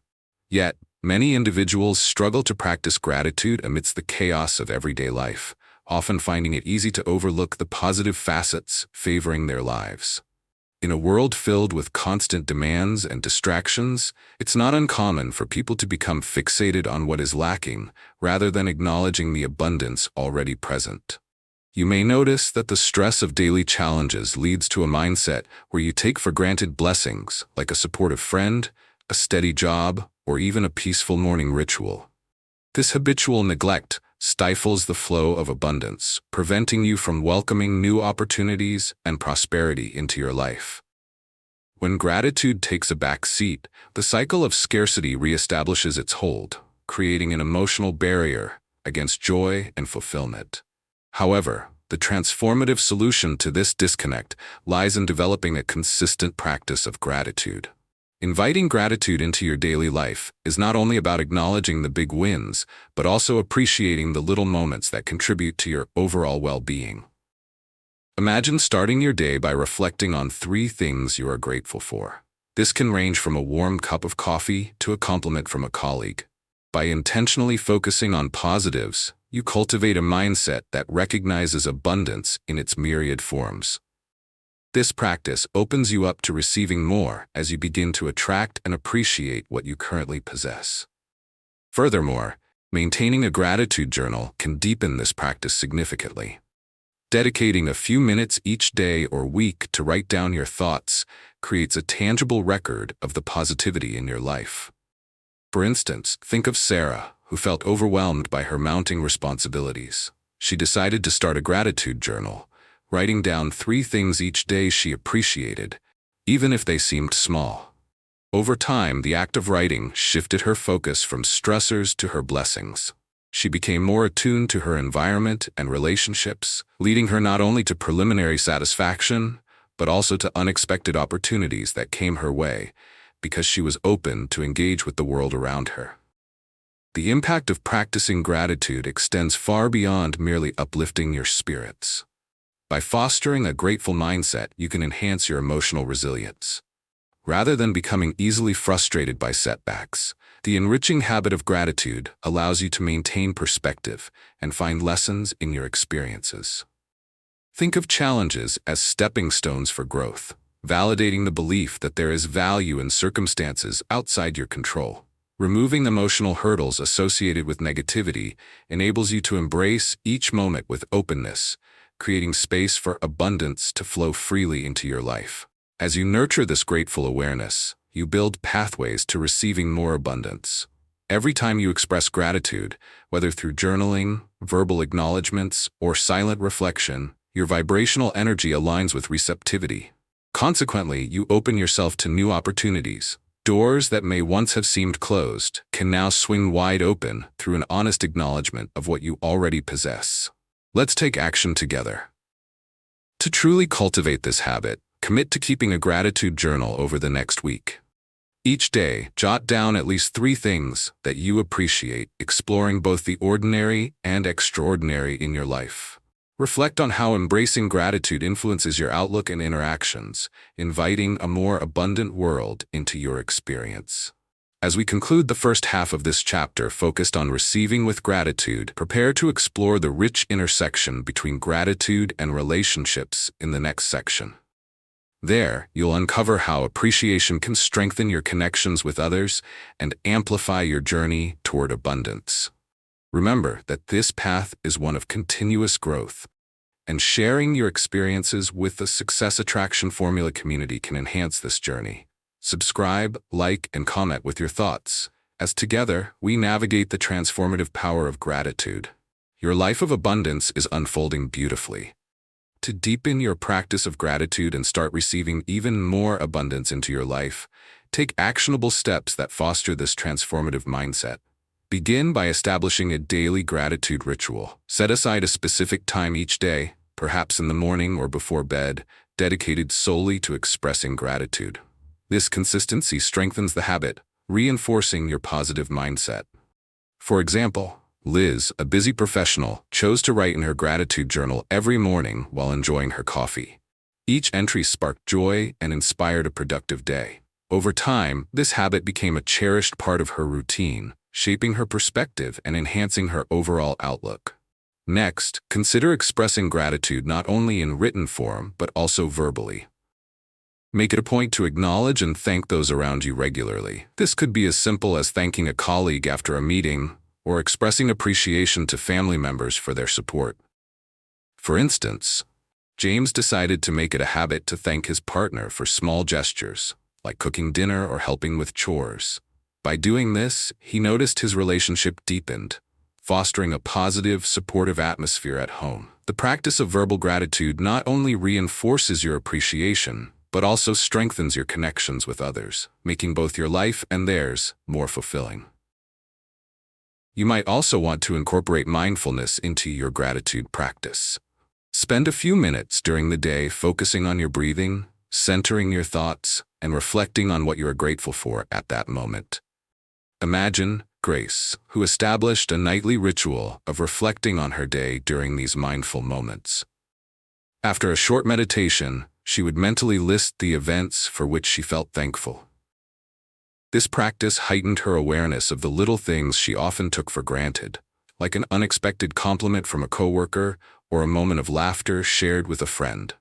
Yet, many individuals struggle to practice gratitude amidst the chaos of everyday life, often finding it easy to overlook the positive facets favoring their lives. In a world filled with constant demands and distractions, it's not uncommon for people to become fixated on what is lacking rather than acknowledging the abundance already present. You may notice that the stress of daily challenges leads to a mindset where you take for granted blessings like a supportive friend, a steady job, or even a peaceful morning ritual. This habitual neglect stifles the flow of abundance, preventing you from welcoming new opportunities and prosperity into your life. When gratitude takes a back seat, the cycle of scarcity reestablishes its hold, creating an emotional barrier against joy and fulfillment. However, the transformative solution to this disconnect lies in developing a consistent practice of gratitude. Inviting gratitude into your daily life is not only about acknowledging the big wins, but also appreciating the little moments that contribute to your overall well-being. Imagine starting your day by reflecting on 3 things you are grateful for. This can range from a warm cup of coffee to a compliment from a colleague. By intentionally focusing on positives, you cultivate a mindset that recognizes abundance in its myriad forms. This practice opens you up to receiving more as you begin to attract and appreciate what you currently possess. Furthermore, maintaining a gratitude journal can deepen this practice significantly. Dedicating a few minutes each day or week to write down your thoughts creates a tangible record of the positivity in your life. For instance, think of Sarah, who felt overwhelmed by her mounting responsibilities. She decided to start a gratitude journal, writing down 3 things each day she appreciated, even if they seemed small. Over time, the act of writing shifted her focus from stressors to her blessings. She became more attuned to her environment and relationships, leading her not only to preliminary satisfaction, but also to unexpected opportunities that came her way, because she was open to engage with the world around her. The impact of practicing gratitude extends far beyond merely uplifting your spirits. By fostering a grateful mindset, you can enhance your emotional resilience. Rather than becoming easily frustrated by setbacks, the enriching habit of gratitude allows you to maintain perspective and find lessons in your experiences. Think of challenges as stepping stones for growth, validating the belief that there is value in circumstances outside your control. Removing emotional hurdles associated with negativity enables you to embrace each moment with openness, creating space for abundance to flow freely into your life. As you nurture this grateful awareness, you build pathways to receiving more abundance. Every time you express gratitude, whether through journaling, verbal acknowledgments, or silent reflection, your vibrational energy aligns with receptivity. Consequently, you open yourself to new opportunities, Doors that may once have seemed closed can now swing wide open through an honest acknowledgement of what you already possess. Let's take action together. To truly cultivate this habit, commit to keeping a gratitude journal over the next week. Each day, jot down at least 3 things that you appreciate, exploring both the ordinary and extraordinary in your life. Reflect on how embracing gratitude influences your outlook and interactions, inviting a more abundant world into your experience. As we conclude the first half of this chapter focused on receiving with gratitude, prepare to explore the rich intersection between gratitude and relationships in the next section. There, you'll uncover how appreciation can strengthen your connections with others and amplify your journey toward abundance. Remember that this path is one of continuous growth, and sharing your experiences with the Success Attraction Formula community can enhance this journey. Subscribe, like, and comment with your thoughts, as together we navigate the transformative power of gratitude. Your life of abundance is unfolding beautifully. To deepen your practice of gratitude and start receiving even more abundance into your life, take actionable steps that foster this transformative mindset. Begin by establishing a daily gratitude ritual. Set aside a specific time each day, perhaps in the morning or before bed, dedicated solely to expressing gratitude. This consistency strengthens the habit, reinforcing your positive mindset. For example, Liz, a busy professional, chose to write in her gratitude journal every morning while enjoying her coffee. Each entry sparked joy and inspired a productive day. Over time, this habit became a cherished part of her routine, shaping her perspective and enhancing her overall outlook. Next, consider expressing gratitude not only in written form but also verbally. Make it a point to acknowledge and thank those around you regularly. This could be as simple as thanking a colleague after a meeting or expressing appreciation to family members for their support. For instance, James decided to make it a habit to thank his partner for small gestures, like cooking dinner or helping with chores. By doing this, he noticed his relationship deepened, fostering a positive, supportive atmosphere at home. The practice of verbal gratitude not only reinforces your appreciation, but also strengthens your connections with others, making both your life and theirs more fulfilling. You might also want to incorporate mindfulness into your gratitude practice. Spend a few minutes during the day focusing on your breathing, centering your thoughts, and reflecting on what you are grateful for at that moment. Imagine Grace, who established a nightly ritual of reflecting on her day during these mindful moments. After a short meditation, she would mentally list the events for which she felt thankful. This practice heightened her awareness of the little things she often took for granted, like an unexpected compliment from a coworker or a moment of laughter shared with a friend.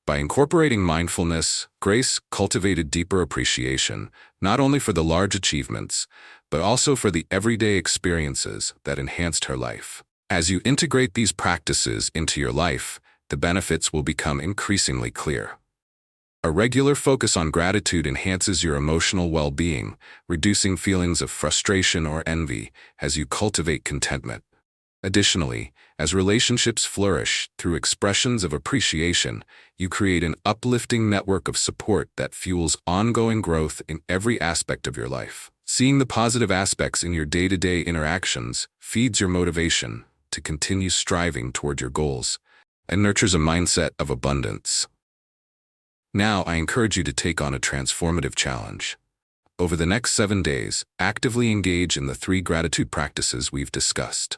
By incorporating mindfulness, Grace cultivated deeper appreciation, not only for the large achievements, but also for the everyday experiences that enhanced her life. As you integrate these practices into your life, the benefits will become increasingly clear. A regular focus on gratitude enhances your emotional well-being, reducing feelings of frustration or envy as you cultivate contentment. Additionally, as relationships flourish through expressions of appreciation, you create an uplifting network of support that fuels ongoing growth in every aspect of your life. Seeing the positive aspects in your day-to-day interactions feeds your motivation to continue striving toward your goals and nurtures a mindset of abundance. Now, I encourage you to take on a transformative challenge. Over the next 7 days, actively engage in the 3 gratitude practices we've discussed.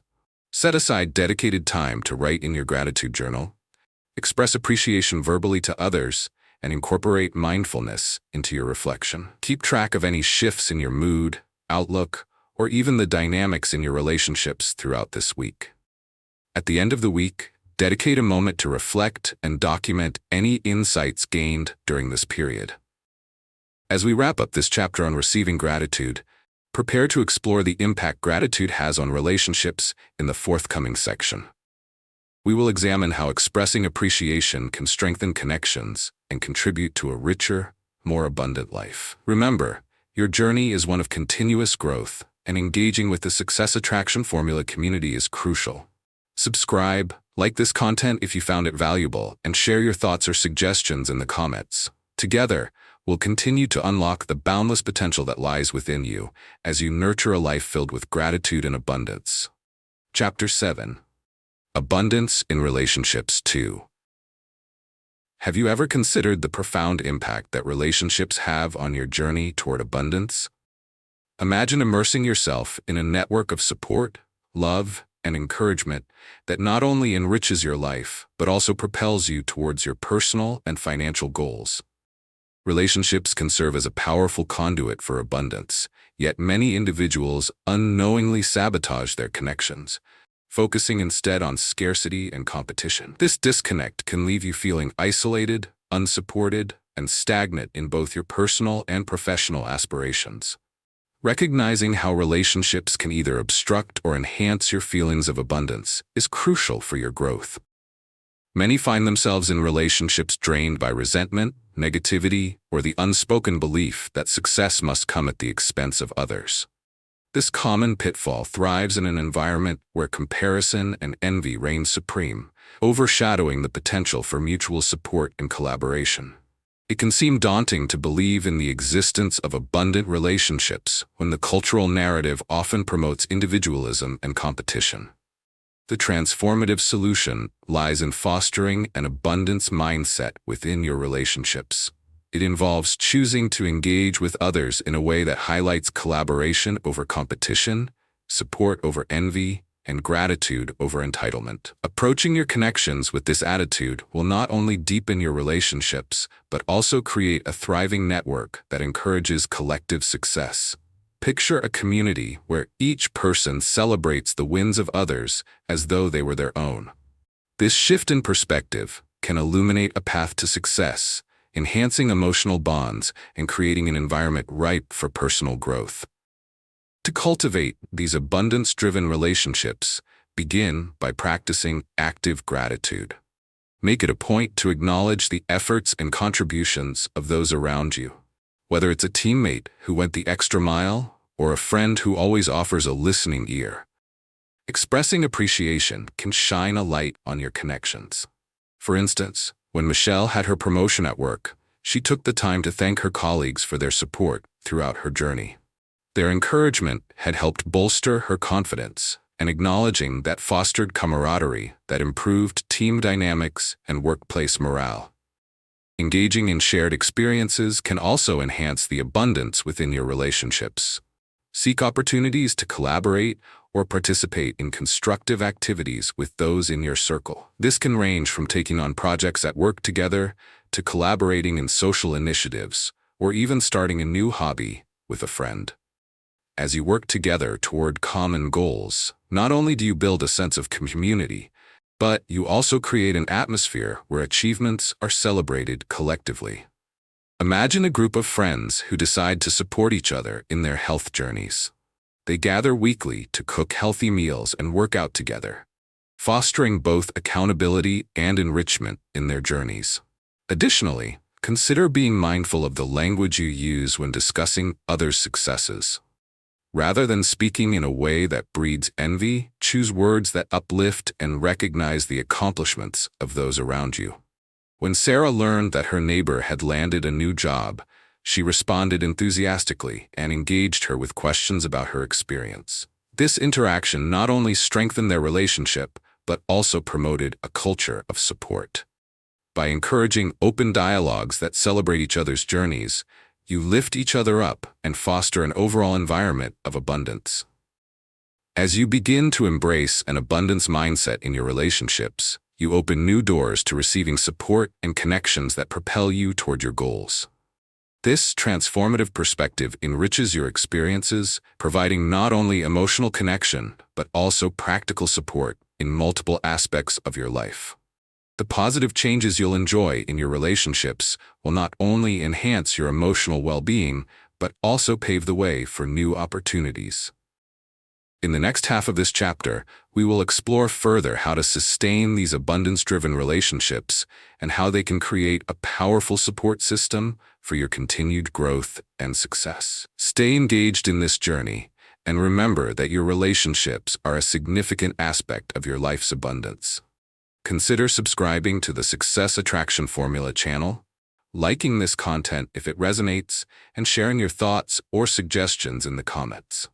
Set aside dedicated time to write in your gratitude journal, express appreciation verbally to others, and incorporate mindfulness into your reflection. Keep track of any shifts in your mood, outlook, or even the dynamics in your relationships throughout this week. At the end of the week, dedicate a moment to reflect and document any insights gained during this period. As we wrap up this chapter on receiving gratitude, prepare to explore the impact gratitude has on relationships in the forthcoming section. We will examine how expressing appreciation can strengthen connections and contribute to a richer, more abundant life. Remember, your journey is one of continuous growth, and engaging with the Success Attraction Formula community is crucial. Subscribe, like this content if you found it valuable, and share your thoughts or suggestions in the comments. Together, will continue to unlock the boundless potential that lies within you as you nurture a life filled with gratitude and abundance. Chapter 7. Abundance in Relationships 2. Have you ever considered the profound impact that relationships have on your journey toward abundance? Imagine immersing yourself in a network of support, love, and encouragement that not only enriches your life, but also propels you towards your personal and financial goals. Relationships can serve as a powerful conduit for abundance, yet many individuals unknowingly sabotage their connections, focusing instead on scarcity and competition. This disconnect can leave you feeling isolated, unsupported, and stagnant in both your personal and professional aspirations. Recognizing how relationships can either obstruct or enhance your feelings of abundance is crucial for your growth. Many find themselves in relationships drained by resentment, negativity, or the unspoken belief that success must come at the expense of others. This common pitfall thrives in an environment where comparison and envy reign supreme, overshadowing the potential for mutual support and collaboration. It can seem daunting to believe in the existence of abundant relationships when the cultural narrative often promotes individualism and competition. The transformative solution lies in fostering an abundance mindset within your relationships. It involves choosing to engage with others in a way that highlights collaboration over competition, support over envy, and gratitude over entitlement. Approaching your connections with this attitude will not only deepen your relationships, but also create a thriving network that encourages collective success. Picture a community where each person celebrates the wins of others as though they were their own. This shift in perspective can illuminate a path to success, enhancing emotional bonds and creating an environment ripe for personal growth. To cultivate these abundance-driven relationships, begin by practicing active gratitude. Make it a point to acknowledge the efforts and contributions of those around you. Whether it's a teammate who went the extra mile or a friend who always offers a listening ear. Expressing appreciation can shine a light on your connections. For instance, when Michelle had her promotion at work, she took the time to thank her colleagues for their support throughout her journey. Their encouragement had helped bolster her confidence, and acknowledging that fostered camaraderie that improved team dynamics and workplace morale. Engaging in shared experiences can also enhance the abundance within your relationships. Seek opportunities to collaborate or participate in constructive activities with those in your circle. This can range from taking on projects at work together to collaborating in social initiatives, or even starting a new hobby with a friend. As you work together toward common goals, not only do you build a sense of community, but you also create an atmosphere where achievements are celebrated collectively. Imagine a group of friends who decide to support each other in their health journeys. They gather weekly to cook healthy meals and work out together, fostering both accountability and enrichment in their journeys. Additionally, consider being mindful of the language you use when discussing others' successes. Rather than speaking in a way that breeds envy, choose words that uplift and recognize the accomplishments of those around you. When Sarah learned that her neighbor had landed a new job, she responded enthusiastically and engaged her with questions about her experience. This interaction not only strengthened their relationship, but also promoted a culture of support. By encouraging open dialogues that celebrate each other's journeys, you lift each other up and foster an overall environment of abundance. As you begin to embrace an abundance mindset in your relationships, you open new doors to receiving support and connections that propel you toward your goals. This transformative perspective enriches your experiences, providing not only emotional connection, but also practical support in multiple aspects of your life. The positive changes you'll enjoy in your relationships will not only enhance your emotional well-being, but also pave the way for new opportunities. In the next half of this chapter, we will explore further how to sustain these abundance-driven relationships and how they can create a powerful support system for your continued growth and success. Stay engaged in this journey, and remember that your relationships are a significant aspect of your life's abundance. Consider subscribing to the Success Attraction Formula channel, liking this content if it resonates, and sharing your thoughts or suggestions in the comments.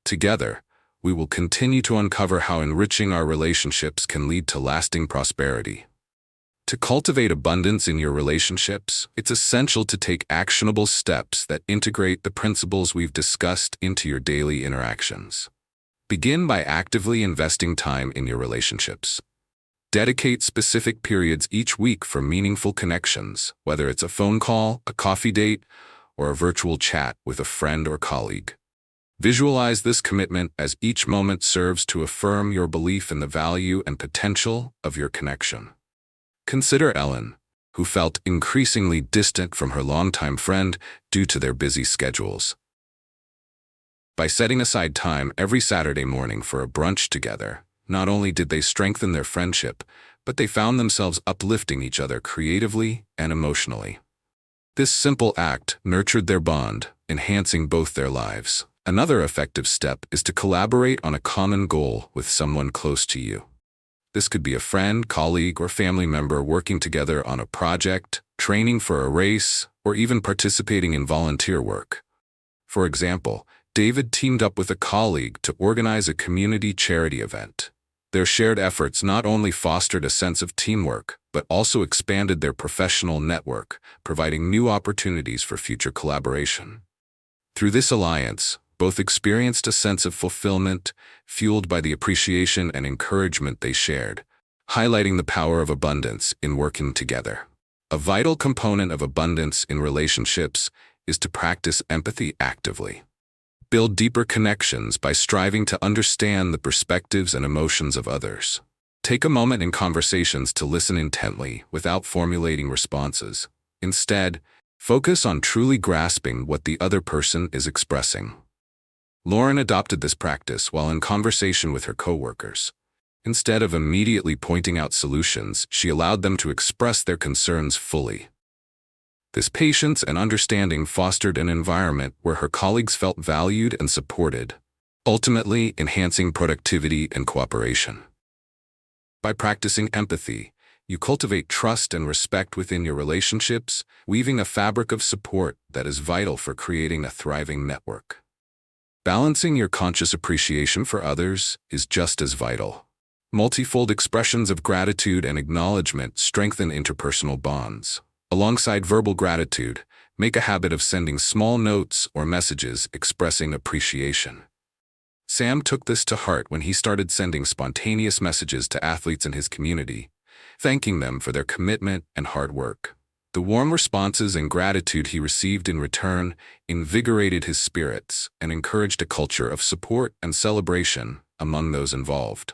Together, we will continue to uncover how enriching our relationships can lead to lasting prosperity. To cultivate abundance in your relationships, it's essential to take actionable steps that integrate the principles we've discussed into your daily interactions. Begin by actively investing time in your relationships. Dedicate specific periods each week for meaningful connections, whether it's a phone call, a coffee date, or a virtual chat with a friend or colleague. Visualize this commitment as each moment serves to affirm your belief in the value and potential of your connection. Consider Ellen, who felt increasingly distant from her longtime friend due to their busy schedules. By setting aside time every Saturday morning for a brunch together, not only did they strengthen their friendship, but they found themselves uplifting each other creatively and emotionally. This simple act nurtured their bond, enhancing both their lives. Another effective step is to collaborate on a common goal with someone close to you. This could be a friend, colleague, or family member working together on a project, training for a race, or even participating in volunteer work. For example, David teamed up with a colleague to organize a community charity event. Their shared efforts not only fostered a sense of teamwork, but also expanded their professional network, providing new opportunities for future collaboration. Through this alliance, both experienced a sense of fulfillment, fueled by the appreciation and encouragement they shared, highlighting the power of abundance in working together. A vital component of abundance in relationships is to practice empathy actively. Build deeper connections by striving to understand the perspectives and emotions of others. Take a moment in conversations to listen intently without formulating responses. Instead, focus on truly grasping what the other person is expressing. Lauren adopted this practice while in conversation with her coworkers. Instead of immediately pointing out solutions, she allowed them to express their concerns fully. This patience and understanding fostered an environment where her colleagues felt valued and supported, ultimately enhancing productivity and cooperation. By practicing empathy, you cultivate trust and respect within your relationships, weaving a fabric of support that is vital for creating a thriving network. Balancing your conscious appreciation for others is just as vital. Multifold expressions of gratitude and acknowledgement strengthen interpersonal bonds. Alongside verbal gratitude, make a habit of sending small notes or messages expressing appreciation. Sam took this to heart when he started sending spontaneous messages to athletes in his community, thanking them for their commitment and hard work. The warm responses and gratitude he received in return invigorated his spirits and encouraged a culture of support and celebration among those involved.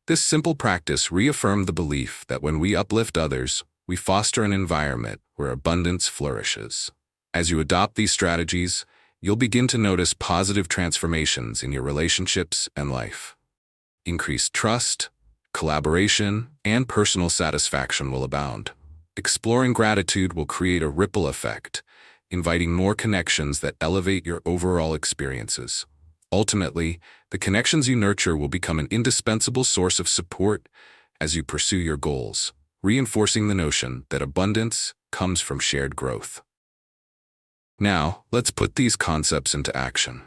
This simple practice reaffirmed the belief that when we uplift others, we foster an environment where abundance flourishes. As you adopt these strategies, you'll begin to notice positive transformations in your relationships and life. Increased trust, collaboration, and personal satisfaction will abound. Exploring gratitude will create a ripple effect, inviting more connections that elevate your overall experiences. Ultimately, the connections you nurture will become an indispensable source of support as you pursue your goals, reinforcing the notion that abundance comes from shared growth. Now, let's put these concepts into action.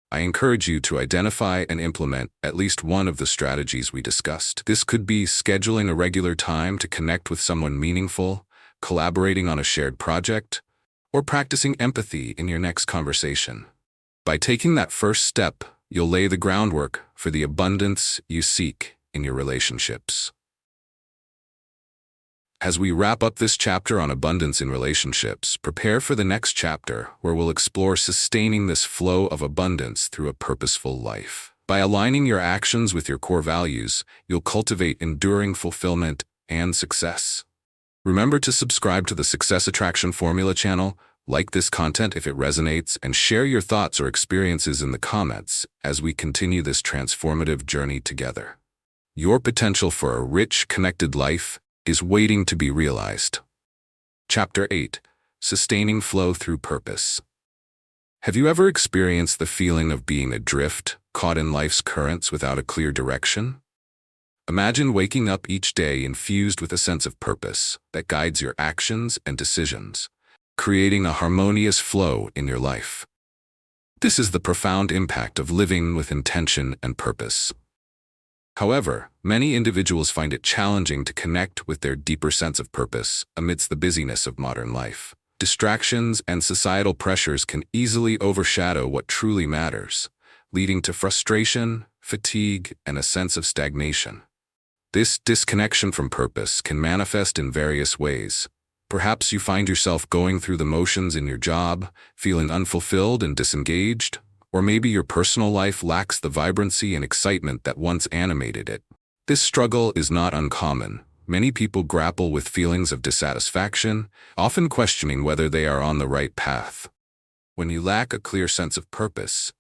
I encourage you to identify and implement at least one of the strategies we discussed. This could be scheduling a regular time to connect with someone meaningful, collaborating on a shared project, or practicing empathy in your next conversation. By taking that first step, you'll lay the groundwork for the abundance you seek in your relationships. As we wrap up this chapter on abundance in relationships, prepare for the next chapter where we'll explore sustaining this flow of abundance through a purposeful life. By aligning your actions with your core values, you'll cultivate enduring fulfillment and success. Remember to subscribe to the Success Attraction Formula channel, like this content if it resonates, and share your thoughts or experiences in the comments as we continue this transformative journey together. Your potential for a rich, connected life is waiting to be realized. Chapter 8. Sustaining Flow Through Purpose. Have you ever experienced the feeling of being adrift, caught in life's currents without a clear direction? Imagine waking up each day infused with a sense of purpose that guides your actions and decisions, creating a harmonious flow in your life. This is the profound impact of living with intention and purpose. However, many individuals find it challenging to connect with their deeper sense of purpose amidst the busyness of modern life. Distractions and societal pressures can easily overshadow what truly matters, leading to frustration, fatigue, and a sense of stagnation. This disconnection from purpose can manifest in various ways. Perhaps you find yourself going through the motions in your job, feeling unfulfilled and disengaged, or maybe your personal life lacks the vibrancy and excitement that once animated it. This struggle is not uncommon. Many people grapple with feelings of dissatisfaction, often questioning whether they are on the right path. When you lack a clear sense of purpose,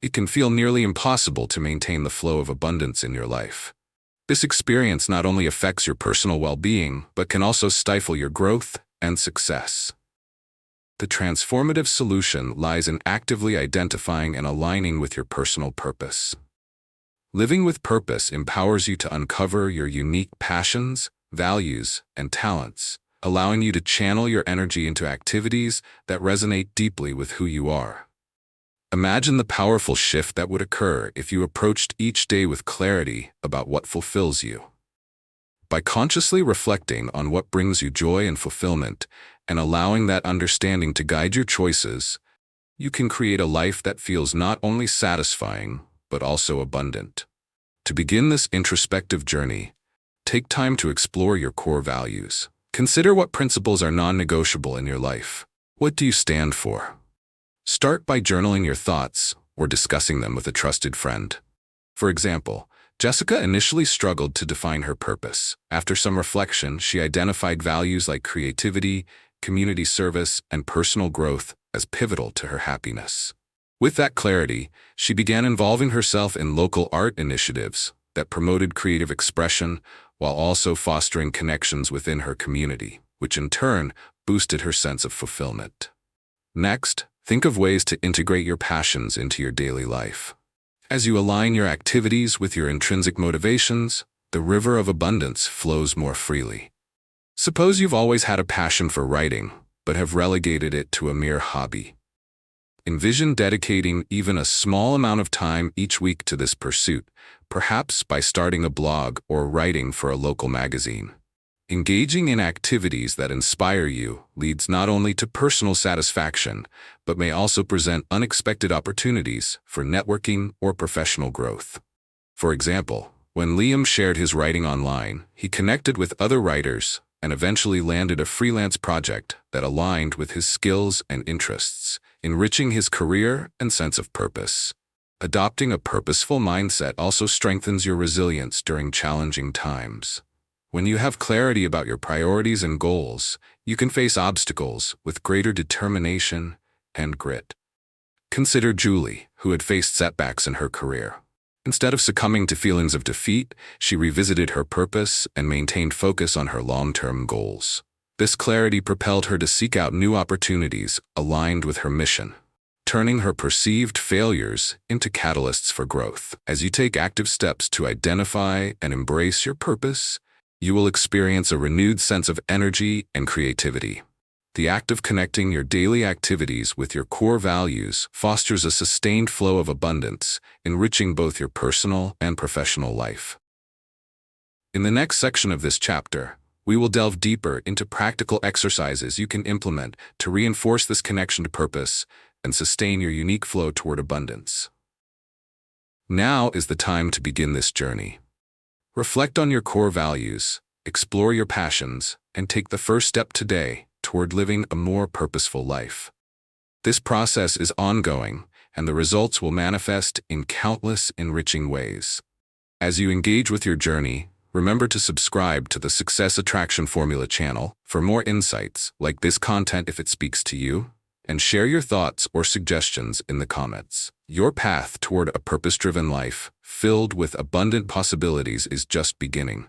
it can feel nearly impossible to maintain the flow of abundance in your life. This experience not only affects your personal well-being, but can also stifle your growth and success. The transformative solution lies in actively identifying and aligning with your personal purpose. Living with purpose empowers you to uncover your unique passions, values, and talents, allowing you to channel your energy into activities that resonate deeply with who you are. Imagine the powerful shift that would occur if you approached each day with clarity about what fulfills you. By consciously reflecting on what brings you joy and fulfillment, and allowing that understanding to guide your choices, you can create a life that feels not only satisfying, but also abundant. To begin this introspective journey, take time to explore your core values. Consider what principles are non-negotiable in your life. What do you stand for? Start by journaling your thoughts or discussing them with a trusted friend. For example, Jessica initially struggled to define her purpose. After some reflection, she identified values like creativity, community service, and personal growth as pivotal to her happiness. With that clarity, she began involving herself in local art initiatives that promoted creative expression while also fostering connections within her community, which in turn boosted her sense of fulfillment. Next, think of ways to integrate your passions into your daily life. As you align your activities with your intrinsic motivations, the river of abundance flows more freely. Suppose you've always had a passion for writing, but have relegated it to a mere hobby. Envision dedicating even a small amount of time each week to this pursuit, perhaps by starting a blog or writing for a local magazine. Engaging in activities that inspire you leads not only to personal satisfaction, but may also present unexpected opportunities for networking or professional growth. For example, when Liam shared his writing online, he connected with other writers and eventually landed a freelance project that aligned with his skills and interests, enriching his career and sense of purpose. Adopting a purposeful mindset also strengthens your resilience during challenging times. When you have clarity about your priorities and goals, you can face obstacles with greater determination and grit. Consider Julie, who had faced setbacks in her career. Instead of succumbing to feelings of defeat, she revisited her purpose and maintained focus on her long-term goals. This clarity propelled her to seek out new opportunities aligned with her mission, turning her perceived failures into catalysts for growth. As you take active steps to identify and embrace your purpose, you will experience a renewed sense of energy and creativity. The act of connecting your daily activities with your core values fosters a sustained flow of abundance, enriching both your personal and professional life. In the next section of this chapter, we will delve deeper into practical exercises you can implement to reinforce this connection to purpose and sustain your unique flow toward abundance. Now is the time to begin this journey. Reflect on your core values, explore your passions, and take the first step today toward living a more purposeful life. This process is ongoing, and the results will manifest in countless enriching ways. As you engage with your journey, remember to subscribe to the Success Attraction Formula channel for more insights like this content if it speaks to you, and share your thoughts or suggestions in the comments. Your path toward a purpose-driven life filled with abundant possibilities is just beginning.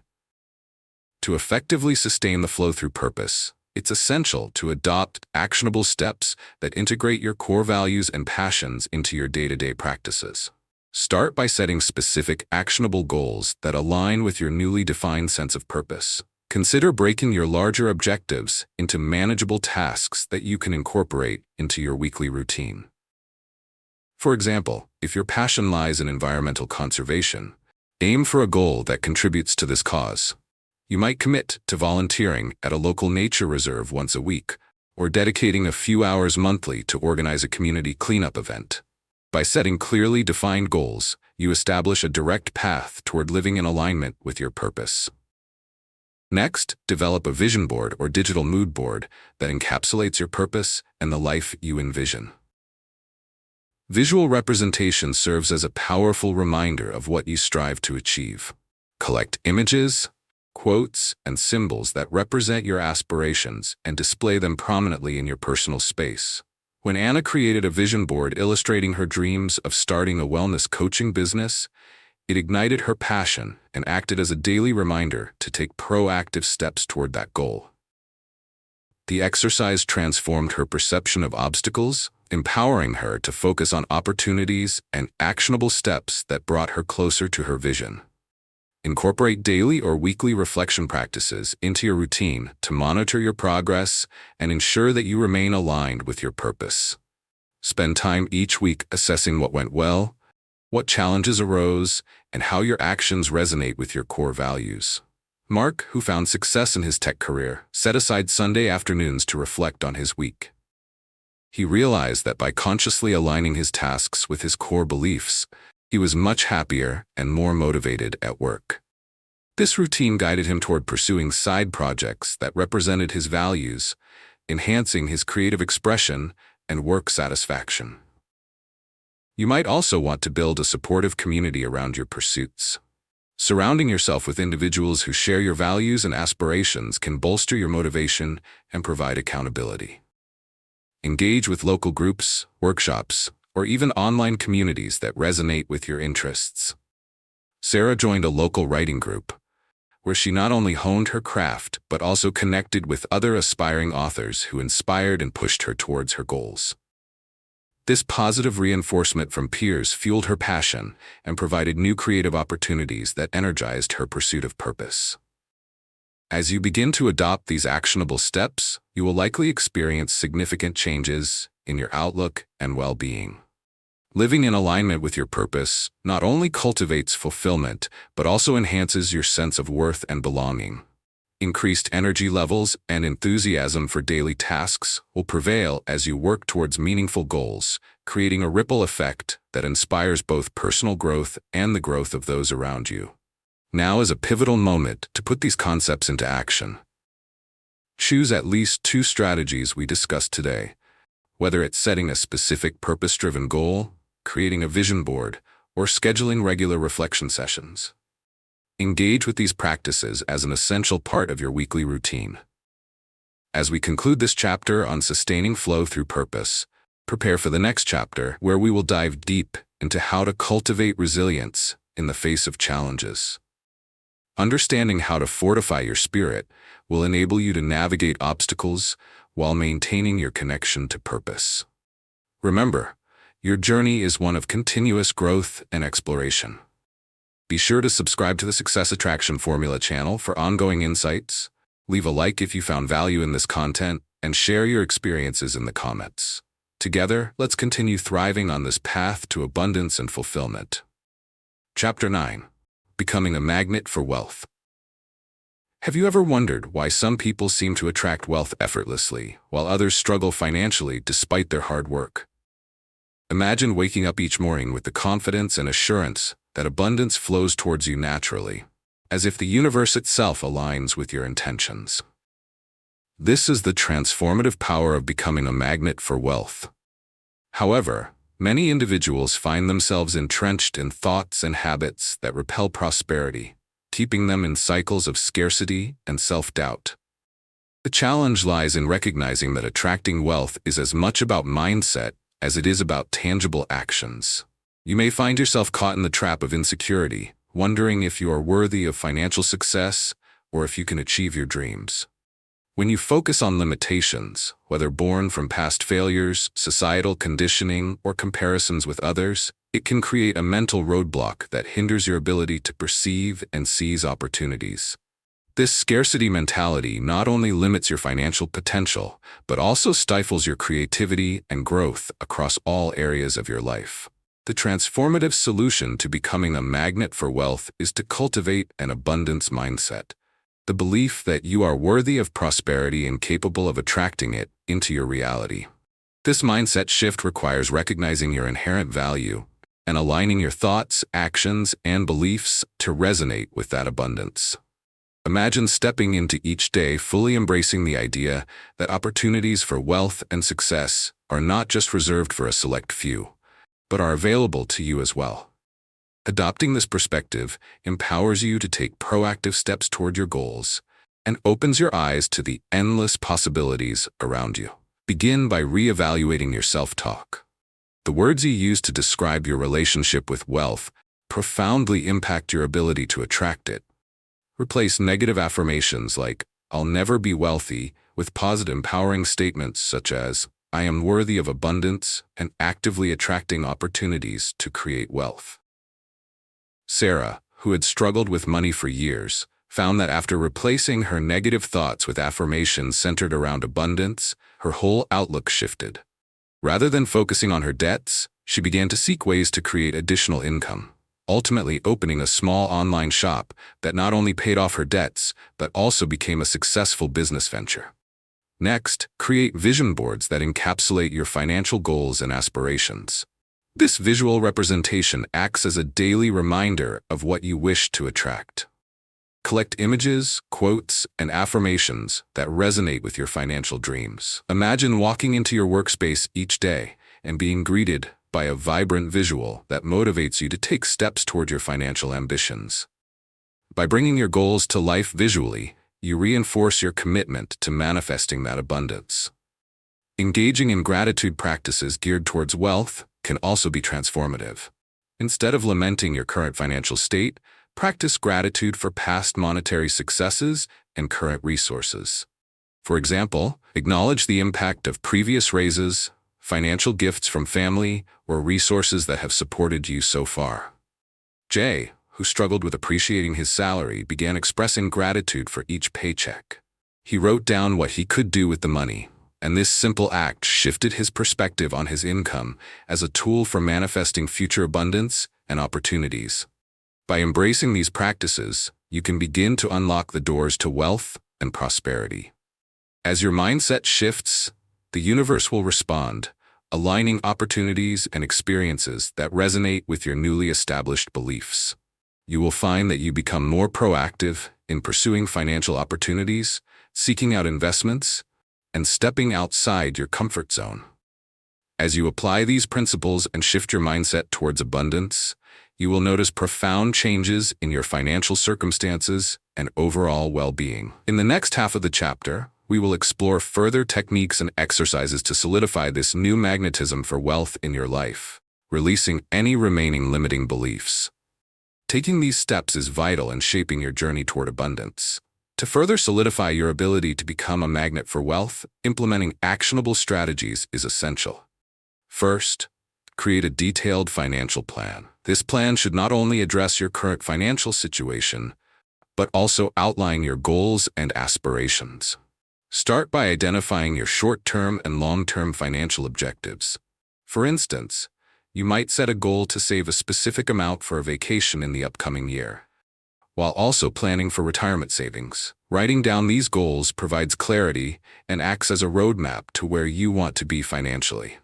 To effectively sustain the flow through purpose, it's essential to adopt actionable steps that integrate your core values and passions into your day-to-day practices. Start by setting specific, actionable goals that align with your newly defined sense of purpose. Consider breaking your larger objectives into manageable tasks that you can incorporate into your weekly routine. For example, if your passion lies in environmental conservation, aim for a goal that contributes to this cause. You might commit to volunteering at a local nature reserve once a week, or dedicating a few hours monthly to organize a community cleanup event. By setting clearly defined goals, you establish a direct path toward living in alignment with your purpose. Next, develop a vision board or digital mood board that encapsulates your purpose and the life you envision. Visual representation serves as a powerful reminder of what you strive to achieve. Collect images, quotes, and symbols that represent your aspirations and display them prominently in your personal space. When Anna created a vision board illustrating her dreams of starting a wellness coaching business, it ignited her passion and acted as a daily reminder to take proactive steps toward that goal. The exercise transformed her perception of obstacles, empowering her to focus on opportunities and actionable steps that brought her closer to her vision. Incorporate daily or weekly reflection practices into your routine to monitor your progress and ensure that you remain aligned with your purpose. Spend time each week assessing what went well, what challenges arose, and how your actions resonate with your core values. Mark, who found success in his tech career, set aside Sunday afternoons to reflect on his week. He realized that by consciously aligning his tasks with his core beliefs, he was much happier and more motivated at work. This routine guided him toward pursuing side projects that represented his values, enhancing his creative expression and work satisfaction. You might also want to build a supportive community around your pursuits. Surrounding yourself with individuals who share your values and aspirations can bolster your motivation and provide accountability. Engage with local groups, workshops, or even online communities that resonate with your interests. Sarah joined a local writing group, where she not only honed her craft but also connected with other aspiring authors who inspired and pushed her towards her goals. This positive reinforcement from peers fueled her passion and provided new creative opportunities that energized her pursuit of purpose. As you begin to adopt these actionable steps, you will likely experience significant changes in your outlook and well-being. Living in alignment with your purpose not only cultivates fulfillment, but also enhances your sense of worth and belonging. Increased energy levels and enthusiasm for daily tasks will prevail as you work towards meaningful goals, creating a ripple effect that inspires both personal growth and the growth of those around you. Now is a pivotal moment to put these concepts into action. Choose at least 2 strategies we discussed today, whether it's setting a specific purpose-driven goal, creating a vision board, or scheduling regular reflection sessions. Engage with these practices as an essential part of your weekly routine. As we conclude this chapter on sustaining flow through purpose, prepare for the next chapter where we will dive deep into how to cultivate resilience in the face of challenges. Understanding how to fortify your spirit will enable you to navigate obstacles while maintaining your connection to purpose. Remember, your journey is one of continuous growth and exploration. Be sure to subscribe to the Success Attraction Formula channel for ongoing insights. Leave a like if you found value in this content, and share your experiences in the comments. Together, let's continue thriving on this path to abundance and fulfillment. Chapter 9. Becoming a Magnet for Wealth. Have you ever wondered why some people seem to attract wealth effortlessly, while others struggle financially despite their hard work? Imagine waking up each morning with the confidence and assurance that abundance flows towards you naturally, as if the universe itself aligns with your intentions. This is the transformative power of becoming a magnet for wealth. However, many individuals find themselves entrenched in thoughts and habits that repel prosperity, keeping them in cycles of scarcity and self-doubt. The challenge lies in recognizing that attracting wealth is as much about mindset as it is about tangible actions. You may find yourself caught in the trap of insecurity, wondering if you are worthy of financial success or if you can achieve your dreams. When you focus on limitations, whether born from past failures, societal conditioning, or comparisons with others, It can create a mental roadblock that hinders your ability to perceive and seize opportunities. This scarcity mentality not only limits your financial potential, but also stifles your creativity and growth across all areas of your life. The transformative solution to becoming a magnet for wealth is to cultivate an abundance mindset. The belief that you are worthy of prosperity and capable of attracting it into your reality. This mindset shift requires recognizing your inherent value and aligning your thoughts, actions, and beliefs to resonate with that abundance. Imagine stepping into each day fully embracing the idea that opportunities for wealth and success are not just reserved for a select few, but are available to you as well. Adopting this perspective empowers you to take proactive steps toward your goals and opens your eyes to the endless possibilities around you. Begin by reevaluating your self-talk. The words you use to describe your relationship with wealth profoundly impact your ability to attract it. Replace negative affirmations like, "I'll never be wealthy," with positive empowering statements such as, "I am worthy of abundance," and actively attracting opportunities to create wealth. Sarah, who had struggled with money for years, found that after replacing her negative thoughts with affirmations centered around abundance, her whole outlook shifted. Rather than focusing on her debts, she began to seek ways to create additional income, ultimately opening a small online shop that not only paid off her debts, but also became a successful business venture. Next, create vision boards that encapsulate your financial goals and aspirations. This visual representation acts as a daily reminder of what you wish to attract. Collect images, quotes, and affirmations that resonate with your financial dreams. Imagine walking into your workspace each day and being greeted by a vibrant visual that motivates you to take steps toward your financial ambitions. By bringing your goals to life visually, you reinforce your commitment to manifesting that abundance. Engaging in gratitude practices geared towards wealth can also be transformative. Instead of lamenting your current financial state, practice gratitude for past monetary successes and current resources. For example, acknowledge the impact of previous raises, financial gifts from family, or resources that have supported you so far. Jay, who struggled with appreciating his salary, began expressing gratitude for each paycheck. He wrote down what he could do with the money, and this simple act shifted his perspective on his income as a tool for manifesting future abundance and opportunities. By embracing these practices, you can begin to unlock the doors to wealth and prosperity. As your mindset shifts, the universe will respond, aligning opportunities and experiences that resonate with your newly established beliefs. You will find that you become more proactive in pursuing financial opportunities, seeking out investments, and stepping outside your comfort zone. As you apply these principles and shift your mindset towards abundance, you will notice profound changes in your financial circumstances and overall well-being. In the next half of the chapter, we will explore further techniques and exercises to solidify this new magnetism for wealth in your life, releasing any remaining limiting beliefs. Taking these steps is vital in shaping your journey toward abundance. To further solidify your ability to become a magnet for wealth, implementing actionable strategies is essential. First, create a detailed financial plan. This plan should not only address your current financial situation, but also outline your goals and aspirations. Start by identifying your short-term and long-term financial objectives. For instance, you might set a goal to save a specific amount for a vacation in the upcoming year, while also planning for retirement savings. Writing down these goals provides clarity and acts as a roadmap to where you want to be financially.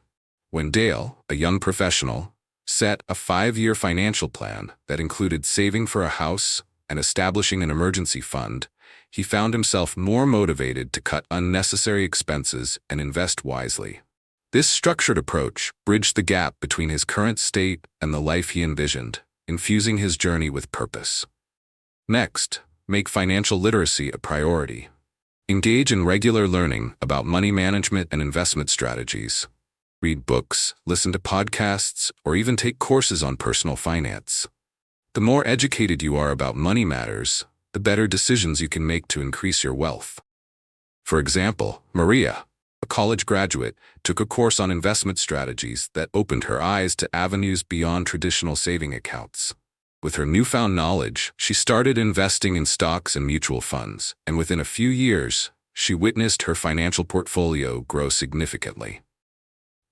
When Dale, a young professional, set a 5-year financial plan that included saving for a house and establishing an emergency fund, he found himself more motivated to cut unnecessary expenses and invest wisely. This structured approach bridged the gap between his current state and the life he envisioned, infusing his journey with purpose. Next, make financial literacy a priority. Engage in regular learning about money management and investment strategies. Read books, listen to podcasts, or even take courses on personal finance. The more educated you are about money matters, the better decisions you can make to increase your wealth. For example, Maria, a college graduate, took a course on investment strategies that opened her eyes to avenues beyond traditional saving accounts. With her newfound knowledge, she started investing in stocks and mutual funds, and within a few years, she witnessed her financial portfolio grow significantly.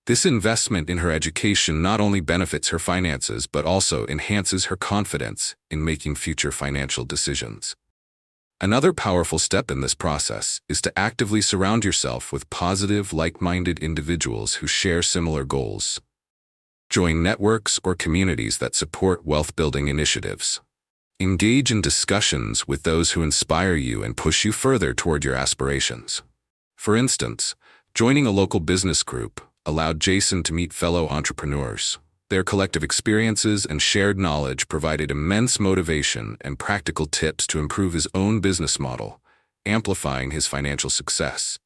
This investment in her education not only benefits her finances but also enhances her confidence in making future financial decisions. Another powerful step in this process is to actively surround yourself with positive, like-minded individuals who share similar goals. Join networks or communities that support wealth-building initiatives. Engage in discussions with those who inspire you and push you further toward your aspirations. For instance, joining a local business group allowed Jason to meet fellow entrepreneurs. Their collective experiences and shared knowledge provided immense motivation and practical tips to improve his own business model, amplifying his financial success.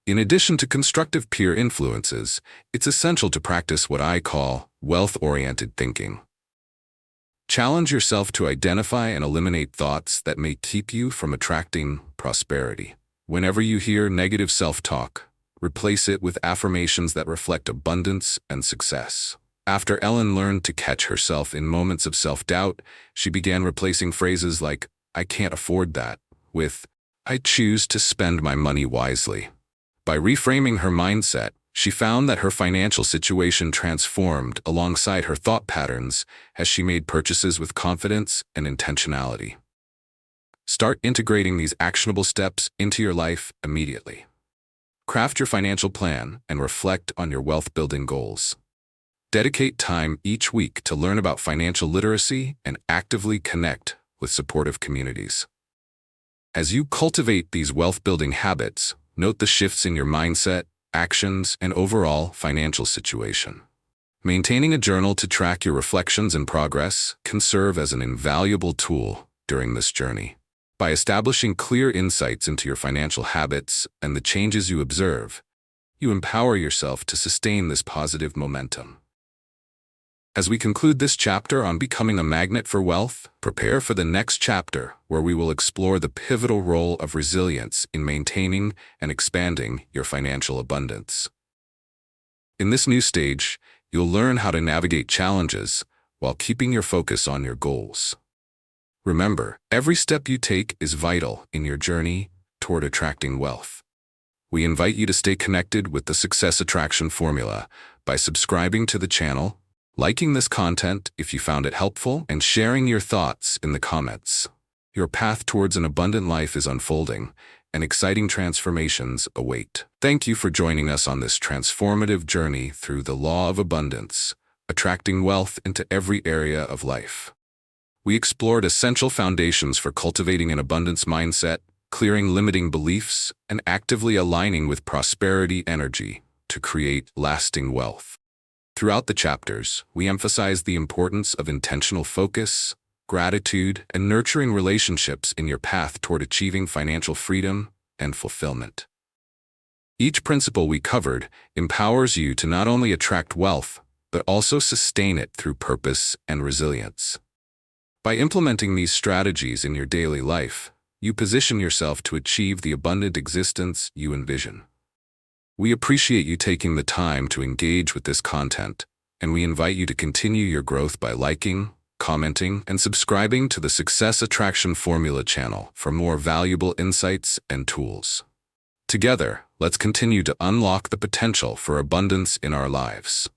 In addition to constructive peer influences, it's essential to practice what I call wealth-oriented thinking. Challenge yourself to identify and eliminate thoughts that may keep you from attracting prosperity. Whenever you hear negative self-talk, replace it with affirmations that reflect abundance and success. After Ellen learned to catch herself in moments of self-doubt, she began replacing phrases like, "I can't afford that," with, "I choose to spend my money wisely." By reframing her mindset, she found that her financial situation transformed alongside her thought patterns as she made purchases with confidence and intentionality. Start integrating these actionable steps into your life immediately. Craft your financial plan and reflect on your wealth-building goals. Dedicate time each week to learn about financial literacy and actively connect with supportive communities. As you cultivate these wealth-building habits, note the shifts in your mindset, actions, and overall financial situation. Maintaining a journal to track your reflections and progress can serve as an invaluable tool during this journey. By establishing clear insights into your financial habits and the changes you observe, you empower yourself to sustain this positive momentum. As we conclude this chapter on becoming a magnet for wealth, prepare for the next chapter where we will explore the pivotal role of resilience in maintaining and expanding your financial abundance. In this new stage, you'll learn how to navigate challenges while keeping your focus on your goals. Remember, every step you take is vital in your journey toward attracting wealth. We invite you to stay connected with the Success Attraction Formula by subscribing to the channel, liking this content if you found it helpful, and sharing your thoughts in the comments. Your path towards an abundant life is unfolding, and exciting transformations await. Thank you for joining us on this transformative journey through the law of abundance, attracting wealth into every area of life. We explored essential foundations for cultivating an abundance mindset, clearing limiting beliefs, and actively aligning with prosperity energy to create lasting wealth. Throughout the chapters, we emphasize the importance of intentional focus, gratitude, and nurturing relationships in your path toward achieving financial freedom and fulfillment. Each principle we covered empowers you to not only attract wealth, but also sustain it through purpose and resilience. By implementing these strategies in your daily life, you position yourself to achieve the abundant existence you envision. We appreciate you taking the time to engage with this content, and we invite you to continue your growth by liking, commenting, and subscribing to the Success Attraction Formula channel for more valuable insights and tools. Together, let's continue to unlock the potential for abundance in our lives.